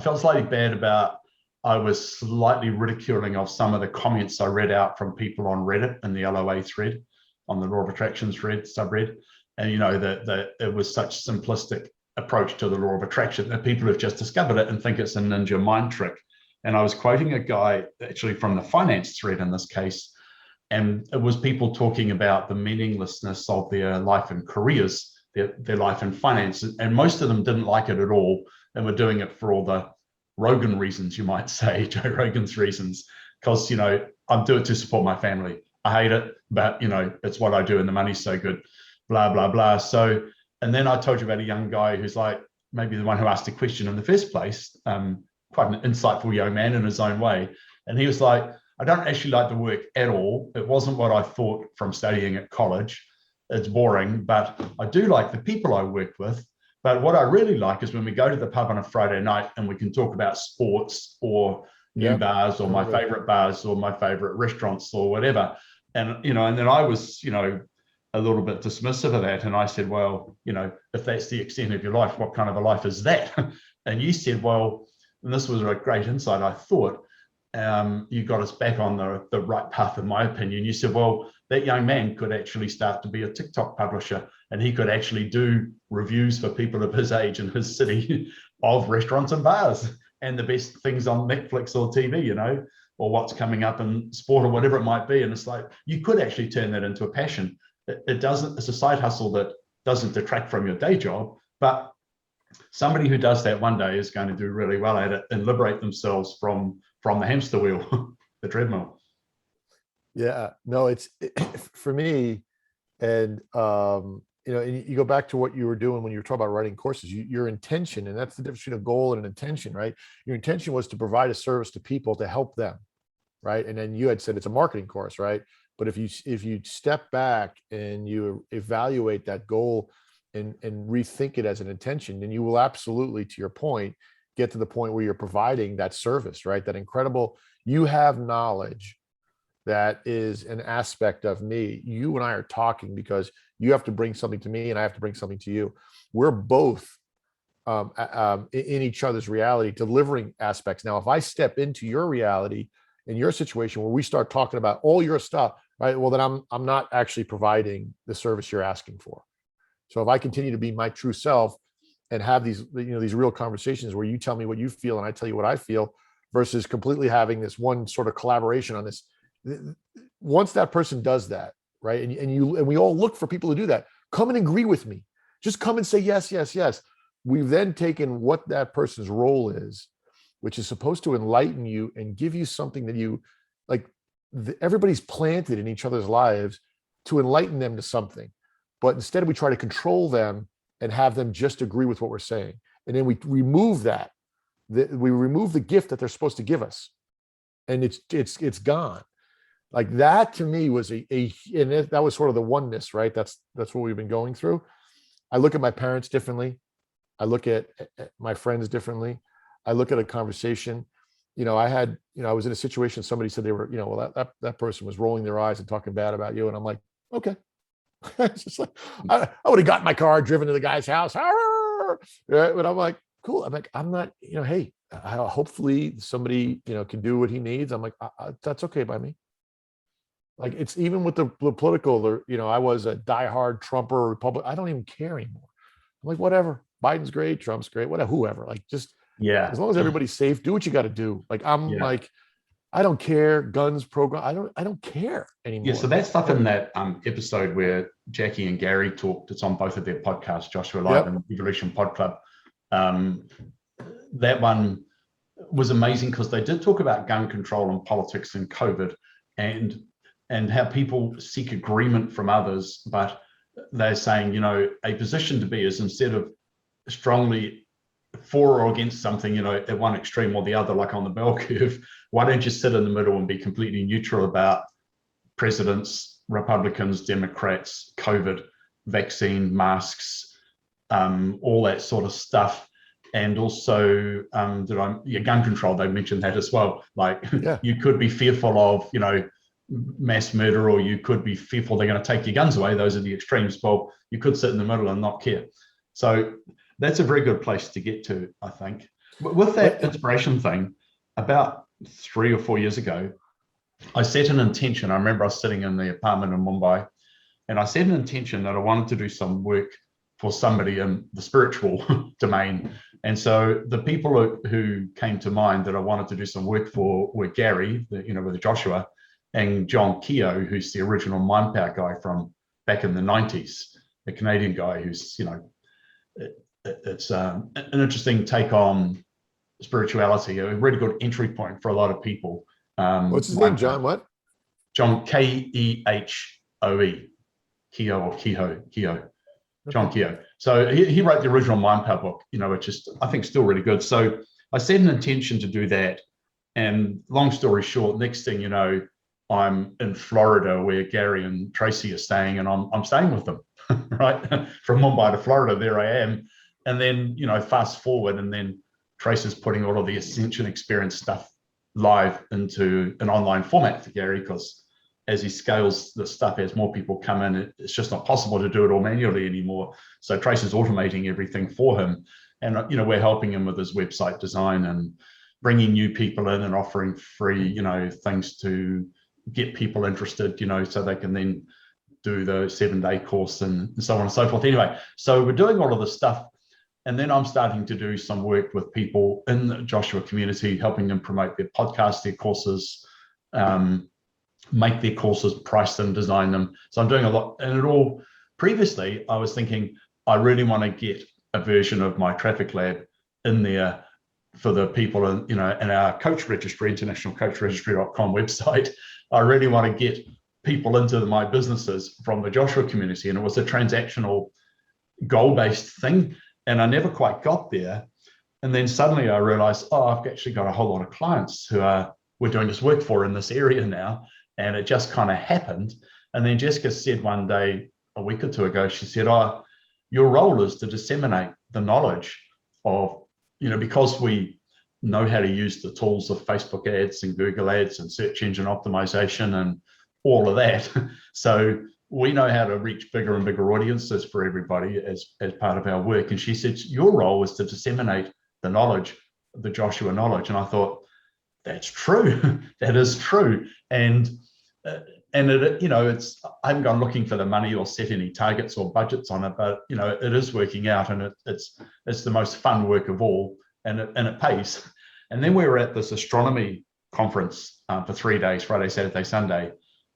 felt slightly bad about, I was slightly ridiculing of some of the comments I read out from people on Reddit in the LOA thread, on the Law of Attraction thread, subreddit. And, that it was such simplistic approach to the law of attraction that people have just discovered it and think it's a ninja mind trick. And I was quoting a guy actually from the finance thread in this case, and it was people talking about the meaninglessness of their life and careers, their life in finance. And most of them didn't like it at all, and were doing it for all the Rogan reasons, you might say, Joe Rogan's reasons, because, I do it to support my family. I hate it, but it's what I do, and the money's so good, blah blah blah. So, and then I told you about a young guy who's like maybe the one who asked the question in the first place. Quite an insightful young man in his own way, and he was like, I don't actually like the work at all. It wasn't what I thought from studying at college. It's boring, but I do like the people I work with. But what I really like is when we go to the pub on a Friday night and we can talk about sports or new bars or my favorite bars or my favorite restaurants or whatever. And, and then I was, a little bit dismissive of that. And I said, well, if that's the extent of your life, what kind of a life is that? And you said, well, and this was a great insight, I thought, you got us back on the right path, in my opinion. You said, well, that young man could actually start to be a TikTok publisher, and he could actually do reviews for people of his age in his city of restaurants and bars and the best things on Netflix or TV, or what's coming up in sport or whatever it might be. And it's like, you could actually turn that into a passion. It doesn't, it's a side hustle that doesn't detract from your day job, but somebody who does that one day is going to do really well at it and liberate themselves from the hamster wheel, the treadmill. Yeah, no, it's for me, and and you go back to what you were doing when you were talking about writing courses. Your intention, and that's the difference between a goal and an intention, right? Your intention was to provide a service to people to help them, right? And then you had said it's a marketing course, right? But if you step back and you evaluate that goal and rethink it as an intention, then you will absolutely, to your point, get to the point where you're providing that service, right? That incredible, you have knowledge that is an aspect of me. You and I are talking because you have to bring something to me and I have to bring something to you. We're both in each other's reality, delivering aspects. Now, if I step into your reality in your situation where we start talking about all your stuff, right? Well, then I'm not actually providing the service you're asking for. So if I continue to be my true self and have these, these real conversations where you tell me what you feel and I tell you what I feel, versus completely having this one sort of collaboration on this. Once that person does that, right? And we all look for people to do that. Come and agree with me. Just come and say yes, yes, yes. We've then taken what that person's role is, which is supposed to enlighten you and give you something that you like. Everybody's planted in each other's lives to enlighten them to something, but instead we try to control them and have them just agree with what we're saying. And then we remove that. We remove the gift that they're supposed to give us, and it's gone. Like that to me was that was sort of the oneness, right? That's what we've been going through. I look at my parents differently. I look at my friends differently. I look at a conversation. I was in a situation, somebody said they were, well, that person was rolling their eyes and talking bad about you. And I'm like, okay. It's just like, I would have got in my car, driven to the guy's house. But I'm like, cool. I'm like, I'm not, hey, hopefully somebody, can do what he needs. I'm like, that's okay by me. Like, it's even with the political, I was a diehard Trump or Republican. I don't even care anymore. I'm like, whatever. Biden's great. Trump's great. Whatever, whoever. Like, just, as long as everybody's safe, do what you got to do. Like, like, I don't care. Guns, program. I don't care anymore. Yeah. So that stuff in that episode where Jackie and Gary talked, it's on both of their podcasts, Joshua Live and Evolution Pod Club. That one was amazing because they did talk about gun control and politics and COVID and how people seek agreement from others, but they're saying, a position to be is instead of strongly for or against something, at one extreme or the other, like on the bell curve, why don't you sit in the middle and be completely neutral about presidents, Republicans, Democrats, COVID, vaccine, masks, all that sort of stuff. And also, gun control, they mentioned that as well. Like, you could be fearful of, mass murder, or you could be fearful they're going to take your guns away. Those are the extremes. Well, you could sit in the middle and not care. So that's a very good place to get to, I think. With that inspiration thing, about 3 or 4 years ago, I set an intention. I remember I was sitting in the apartment in Mumbai, and I set an intention that I wanted to do some work for somebody in the spiritual domain. And so the people who came to mind that I wanted to do some work for were Gary, with Joshua, and John Keogh, who's the original Mind Power guy from back in the 90s, the Canadian guy who's, it's an interesting take on spirituality, a really good entry point for a lot of people. What's his name, John? What? John, Kehoe, Kehoe. John Kehoe. So he wrote the original Mind Power book, which is, I think, still really good. So I set an intention to do that. And long story short, next thing you know, I'm in Florida where Gary and Tracy are staying, and I'm staying with them, right? From Mumbai to Florida, there I am. And then, fast forward, and then Tracy's putting all of the Ascension Experience stuff live into an online format for Gary, because as he scales the stuff, as more people come in, it's just not possible to do it all manually anymore. So Tracy's automating everything for him. And, we're helping him with his website design and bringing new people in and offering free, things to get people interested, so they can then do the 7-day course and so on and so forth. Anyway, so we're doing all of this stuff. And then I'm starting to do some work with people in the Joshua community, helping them promote their podcasts, their courses, make their courses, price them, design them. So I'm doing a lot. And it all, previously, I was thinking, I really want to get a version of my traffic lab in there for the people in our coach registry, internationalcoachregistry.com website. I really want to get people into my businesses from the Joshua community. And it was a transactional, goal-based thing. And I never quite got there. And then suddenly I realized, I've actually got a whole lot of clients who we're doing this work for in this area now. And it just kind of happened. And then Jessica said one day, a week or two ago, she said, your role is to disseminate the knowledge of, because we know how to use the tools of Facebook ads and Google ads and search engine optimization and all of that. So we know how to reach bigger and bigger audiences for everybody as part of our work. And she said, your role is to disseminate the knowledge, the Joshua knowledge. And I thought, that's true. That is true. And it, I haven't gone looking for the money or set any targets or budgets on it, but it is working out, and it's the most fun work of all, and it pays. And then we were at this astronomy conference for 3 days, Friday, Saturday, Sunday.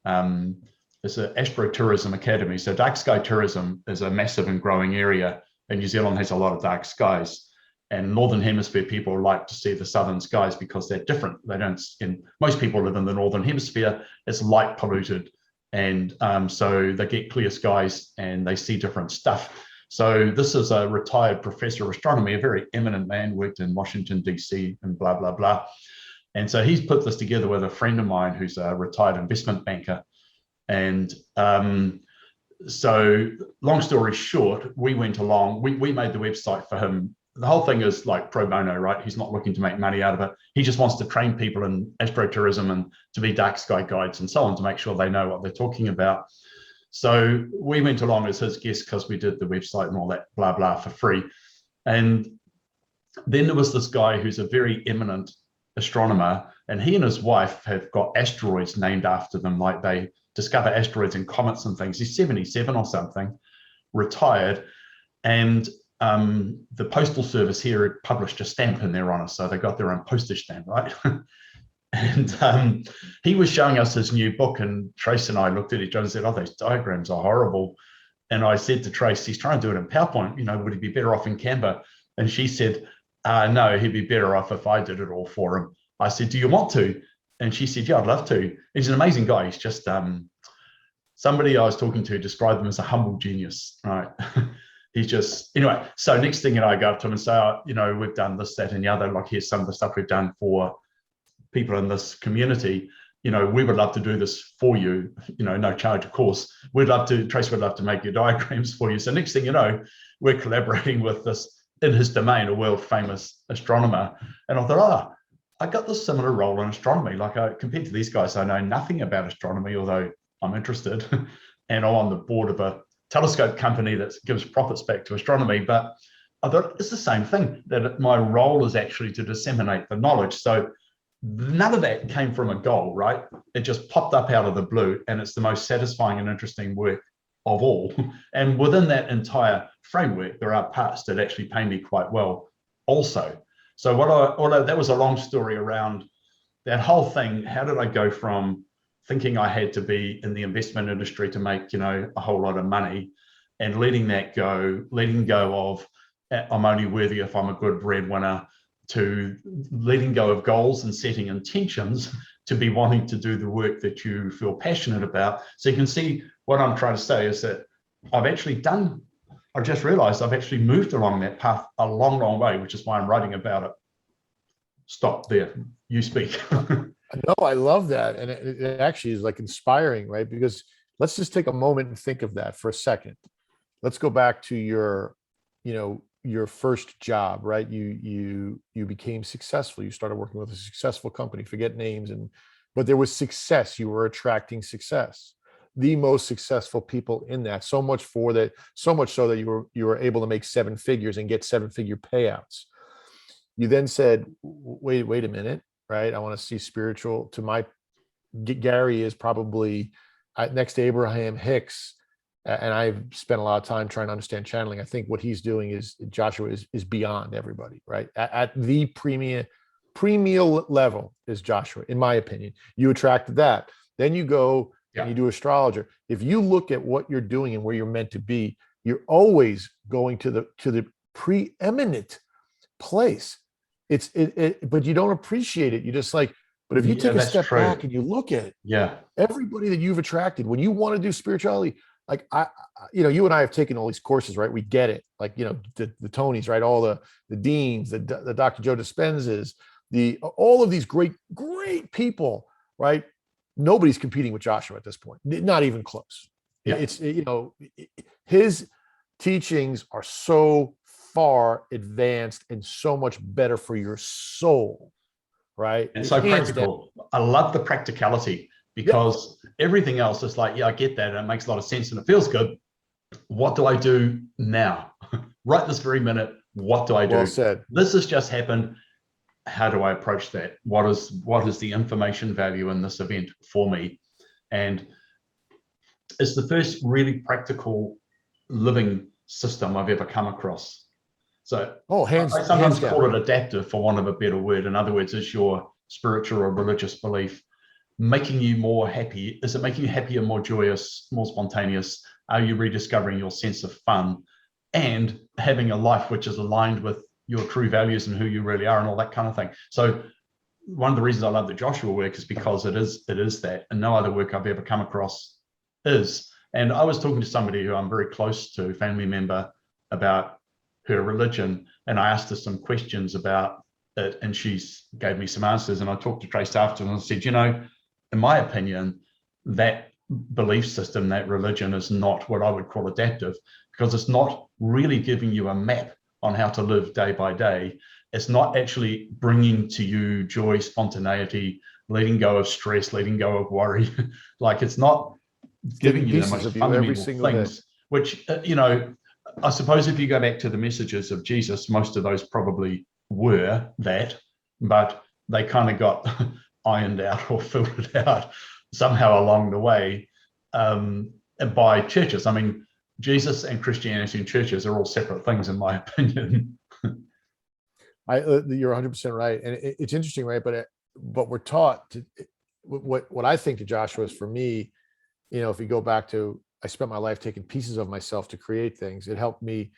It's an Astrotourism Academy. So dark sky tourism is a massive and growing area, and New Zealand has a lot of dark skies. And Northern Hemisphere people like to see the southern skies because they're different. They don't. Most people live in the Northern Hemisphere. It's light polluted, and so they get clear skies and they see different stuff. So this is a retired professor of astronomy, a very eminent man, worked in Washington, D.C. and blah, blah, blah. And so he's put this together with a friend of mine who's a retired investment banker. And so long story short, we went along, we made the website for him. The whole thing is like pro bono, right? He's not looking to make money out of it. He just wants to train people in astrotourism and to be dark sky guides and so on, to make sure they know what they're talking about. So we went along as his guest because we did the website and all that blah, blah for free. And then there was this guy who's a very eminent astronomer, and he and his wife have got asteroids named after them, like they discover asteroids and comets and things. He's 77 or something, retired, and the postal service here published a stamp in their honor, so they got their own postage stamp, right? And he was showing us his new book, and Trace and I looked at each other and said, those diagrams are horrible. And I said to Trace, he's trying to do it in PowerPoint, would he be better off in Canva? And she said, no, he'd be better off if I did it all for him. I said, do you want to? And she said, yeah, I'd love to. He's an amazing guy. He's just somebody I was talking to described him as a humble genius, right? He's just, anyway, so next thing, I go up to him and say, we've done this, that, and the other. Like, here's some of the stuff we've done for people in this community. We would love to do this for you, no charge, of course. Trace would love to make your diagrams for you. So next thing you know, we're collaborating with this, in his domain, a world famous astronomer. And I thought, I got this similar role in astronomy. Like, compared to these guys, I know nothing about astronomy, although I'm interested. And I'm on the board of a telescope company that gives profits back to astronomy. But I thought it's the same thing, that my role is actually to disseminate the knowledge. So none of that came from a goal, right? It just popped up out of the blue, and it's the most satisfying and interesting work of all. And within that entire framework, there are parts that actually pay me quite well also. So although that was a long story around that whole thing, how did I go from thinking I had to be in the investment industry to make, a whole lot of money, and letting go of I'm only worthy if I'm a good breadwinner, to letting go of goals and setting intentions to be wanting to do the work that you feel passionate about. So you can see what I'm trying to say is that I've just realized I've actually moved along that path a long, long way, which is why I'm writing about it. Stop there. You speak. No, I love that. And it actually is like inspiring, right? Because let's just take a moment and think of that for a second. Let's go back to your first job, right? You became successful. You started working with a successful company, forget names, but there was success. You were attracting success. The most successful people in that, so much so that you were able to make 7 figures and get 7-figure payouts. You then said, wait a minute, right? I want to see spiritual. Gary is probably next to Abraham Hicks. And I've spent a lot of time trying to understand channeling. I think what he's doing is Joshua is beyond everybody, right? At the premier level is Joshua, in my opinion. You attracted that. Then you go and you do astrologer. If you look at what you're doing and where you're meant to be, you're always going to the preeminent place. But you don't appreciate it. You just like, but if you take a step back and you look at it, everybody that you've attracted, when you want to do spirituality, like you and I have taken all these courses, right? We get it. Like, the Tonys, right? All the Deans, the Dr. Joe Dispenzas, all of these great people, right? Nobody's competing with Joshua at this point, not even close. Yeah. It's, his teachings are so far advanced and so much better for your soul, right? And so practical. I love the practicality, because everything else is like, I get that. And it makes a lot of sense and it feels good. What do I do now? Right this very minute, what do I do? Well said. This has just happened. How do I approach that? What is the information value in this event for me? And it's the first really practical living system I've ever come across. So I sometimes call it adaptive, for want of a better word. In other words, is your spiritual or religious belief making you more happy? Is it making you happier, more joyous, more spontaneous? Are you rediscovering your sense of fun and having a life which is aligned with your true values and who you really are and all that kind of thing? So one of the reasons I love the Joshua work is because it is that, and no other work I've ever come across is. And I was talking to somebody who I'm very close to, family member, about her religion, and I asked her some questions about it, and she gave me some answers. And I talked to Trace after, and I said, in my opinion, that belief system, that religion, is not what I would call adaptive, because it's not really giving you a map on how to live day by day. It's not actually bringing to you joy, spontaneity, letting go of stress, letting go of worry. Like, it's not giving you the most fundamental things, which, I suppose if you go back to the messages of Jesus, most of those probably were that, but they kind of got ironed out or filtered out somehow along the way by churches. I mean, Jesus and Christianity and churches are all separate things, in my opinion. You're 100% right, and it's interesting, right? But we're taught to, what I think to Joshua is, for me, if you go back to, I spent my life taking pieces of myself to create things. It helped me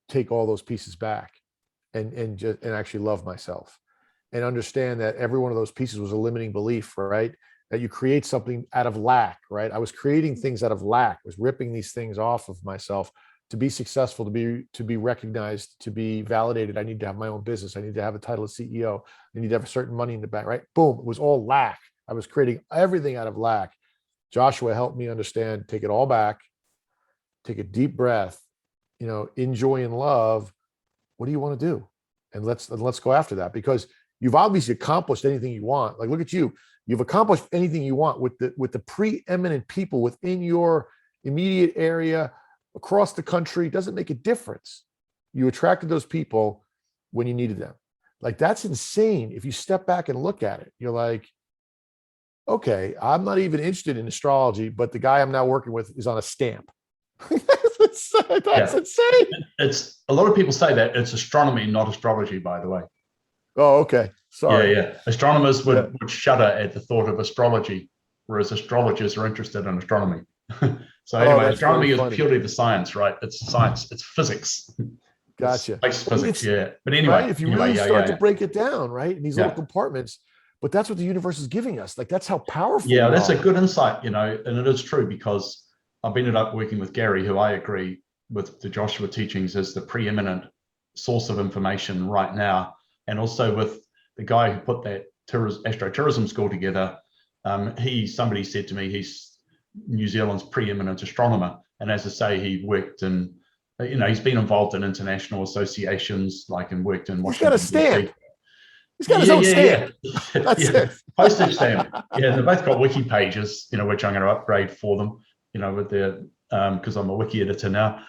take all those pieces back and actually love myself and understand that every one of those pieces was a limiting belief, right? That you create something out of lack, right? I was creating things out of lack, I was ripping these things off of myself to be successful, to be recognized, to be validated. I need to have my own business. I need to have a title of CEO. I need to have a certain money in the bank, right? Boom. It was all lack. I was creating everything out of lack. Joshua helped me understand, take it all back, take a deep breath, in joy and love. What do you want to do? And let's go after that, because you've obviously accomplished anything you want. Like, look at you. You've accomplished anything you want with the preeminent people within your immediate area, across the country. Doesn't make a difference. You attracted those people when you needed them. Like, that's insane. If you step back and look at it, you're like, okay, I'm not even interested in astrology, but the guy I'm now working with is on a stamp. That's insane. It's, a lot of people say that it's astronomy, not astrology, by the way. Oh, okay. Sorry. Yeah. Astronomers would shudder at the thought of astrology, whereas astrologers are interested in astronomy. So anyway, astronomy is purely the science, right? It's science. It's physics. Gotcha. It's space physics, yeah. But anyway, right? If you really start to break it down, right, in these little compartments, but that's what the universe is giving us. Like, that's how powerful. Yeah, that's a good insight, you know, and it is true, because I've ended up working with Gary, who I agree with the Joshua teachings as the preeminent source of information right now, and also with the guy who put that astrotourism school together. Somebody said to me, he's New Zealand's preeminent astronomer, and as I say, he worked in, you know, he's been involved in international associations, like, and worked in Washington. He's got a stamp. He's got his own stamp. That's it. Postage stamp. Yeah, they've both got wiki pages, you know, which I'm going to upgrade for them, you know, with their, because I'm a wiki editor now.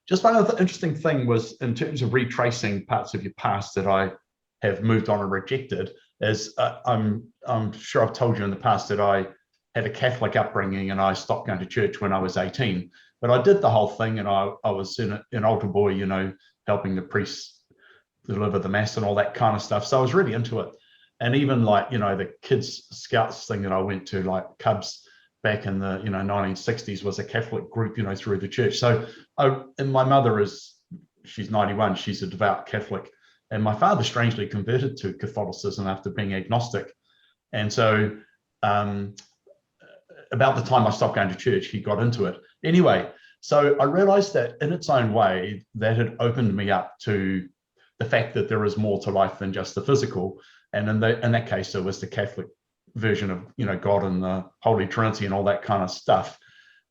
Just one other interesting thing was, in terms of retracing parts of your past that I have moved on and rejected, is I'm sure I've told you in the past that I had a Catholic upbringing and I stopped going to church when I was 18. But I did the whole thing, and I was an altar boy, you know, helping the priests deliver the mass and all that kind of stuff. So I was really into it. And even, like, you know, the kids scouts thing that I went to, like Cubs back in the, you know, 1960s, was a Catholic group, you know, through the church. So and my mother she's 91, she's a devout Catholic. And my father strangely converted to Catholicism after being agnostic. And so about the time I stopped going to church, he got into it. Anyway, so I realized that in its own way, that had opened me up to the fact that there is more to life than just the physical. And in that case, it was the Catholic version of, you know, God and the Holy Trinity and all that kind of stuff.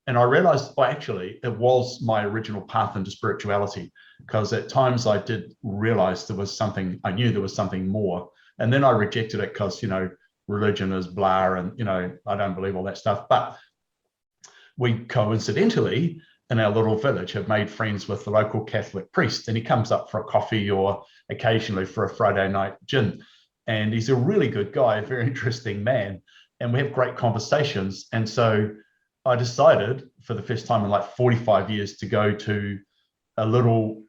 And I realized, well, actually, it was my original path into spirituality, because at times I did realize I knew there was something more. And then I rejected it because, you know, religion is blah, and, you know, I don't believe all that stuff. But we coincidentally, in our little village, have made friends with the local Catholic priest, and he comes up for a coffee or occasionally for a Friday night gin. And he's a really good guy, a very interesting man, and we have great conversations. And so I decided, for the first time in like 45 years, to go to a little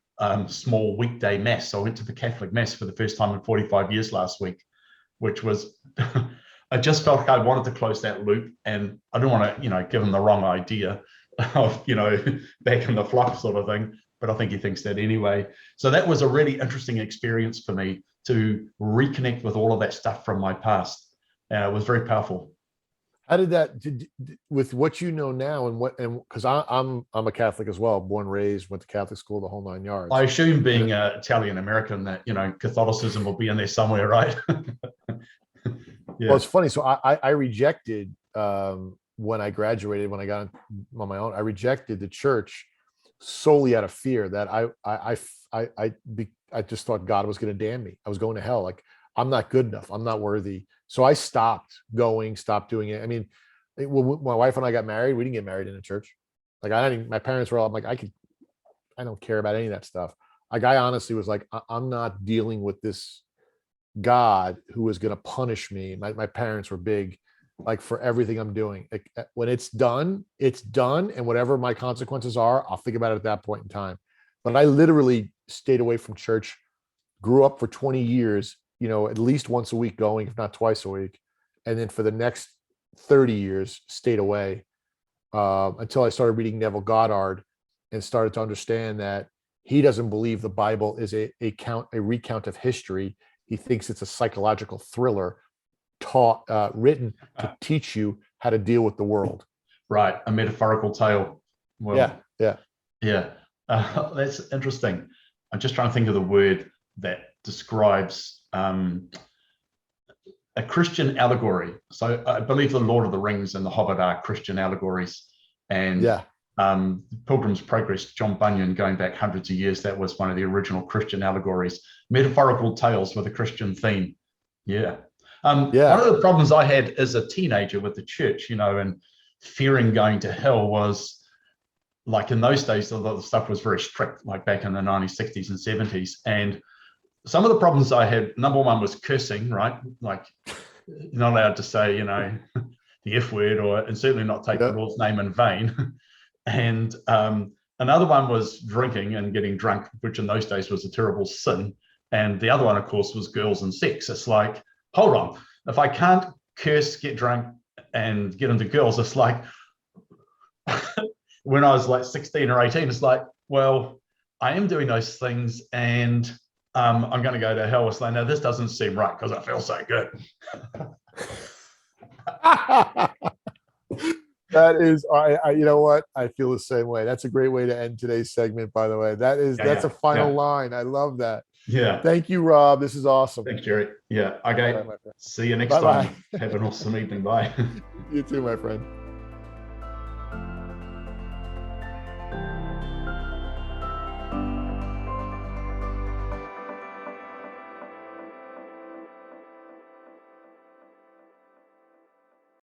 small weekday mass. So I went to the Catholic mass for the first time in 45 years last week, which was, I just felt like I wanted to close that loop, and I don't want to, you know, give him the wrong idea of, you know, back in the flock sort of thing, but I think he thinks that anyway. So that was a really interesting experience for me, to reconnect with all of that stuff from my past. It was very powerful. How did that, with what you know now, and because I'm a Catholic as well, born, raised, went to Catholic school, the whole 9 yards. I assume, being Italian American, that, you know, Catholicism will be in there somewhere, right? Yeah. Well, it's funny. So I rejected, when I graduated, when I got on my own, I rejected the church solely out of fear that I just thought God was going to damn me. I was going to hell. Like, I'm not good enough. I'm not worthy. So I stopped doing it. I mean, when my wife and I got married, we didn't get married in a church. Like, my parents were all, I'm like, I don't care about any of that stuff. Like, I honestly was like, I'm not dealing with this God who is going to punish me. My parents were big, like, for everything I'm doing. Like, when it's done, it's done. And whatever my consequences are, I'll think about it at that point in time. But I literally stayed away from church, grew up for 20 years, you know, at least once a week going, if not twice a week. And then for the next 30 years, stayed away until I started reading Neville Goddard and started to understand that he doesn't believe the Bible is a recount of history. He thinks it's a psychological thriller written to teach you how to deal with the world. Right. A metaphorical tale. Well, yeah. That's interesting. I'm just trying to think of the word that describes a Christian allegory. So I believe the Lord of the Rings and the Hobbit are Christian allegories. And Pilgrim's Progress, John Bunyan, going back hundreds of years, that was one of the original Christian allegories. Metaphorical tales with a Christian theme. Yeah. One of the problems I had as a teenager with the church, you know, and fearing going to hell was, like, in those days, a lot of the stuff was very strict, like back in the 1960s and 70s. And some of the problems I had, number one was cursing, right? Like, you're not allowed to say, you know, the F word, and certainly not take the Lord's name in vain. And another one was drinking and getting drunk, which in those days was a terrible sin. And the other one, of course, was girls and sex. It's like, hold on, if I can't curse, get drunk, and get into girls, it's like, when I was like 16 or 18, it's like, well, I am doing those things, and I'm going to go to hell with Slay. Now, this doesn't seem right because I feel so good. That is, you know what? I feel the same way. That's a great way to end today's segment, by the way. That's a final line. I love that. Yeah. Thank you, Rob. This is awesome. Thanks, Jerry. Yeah. Okay. All right, See you next bye-bye. time. Have an awesome evening. Bye. You too, my friend.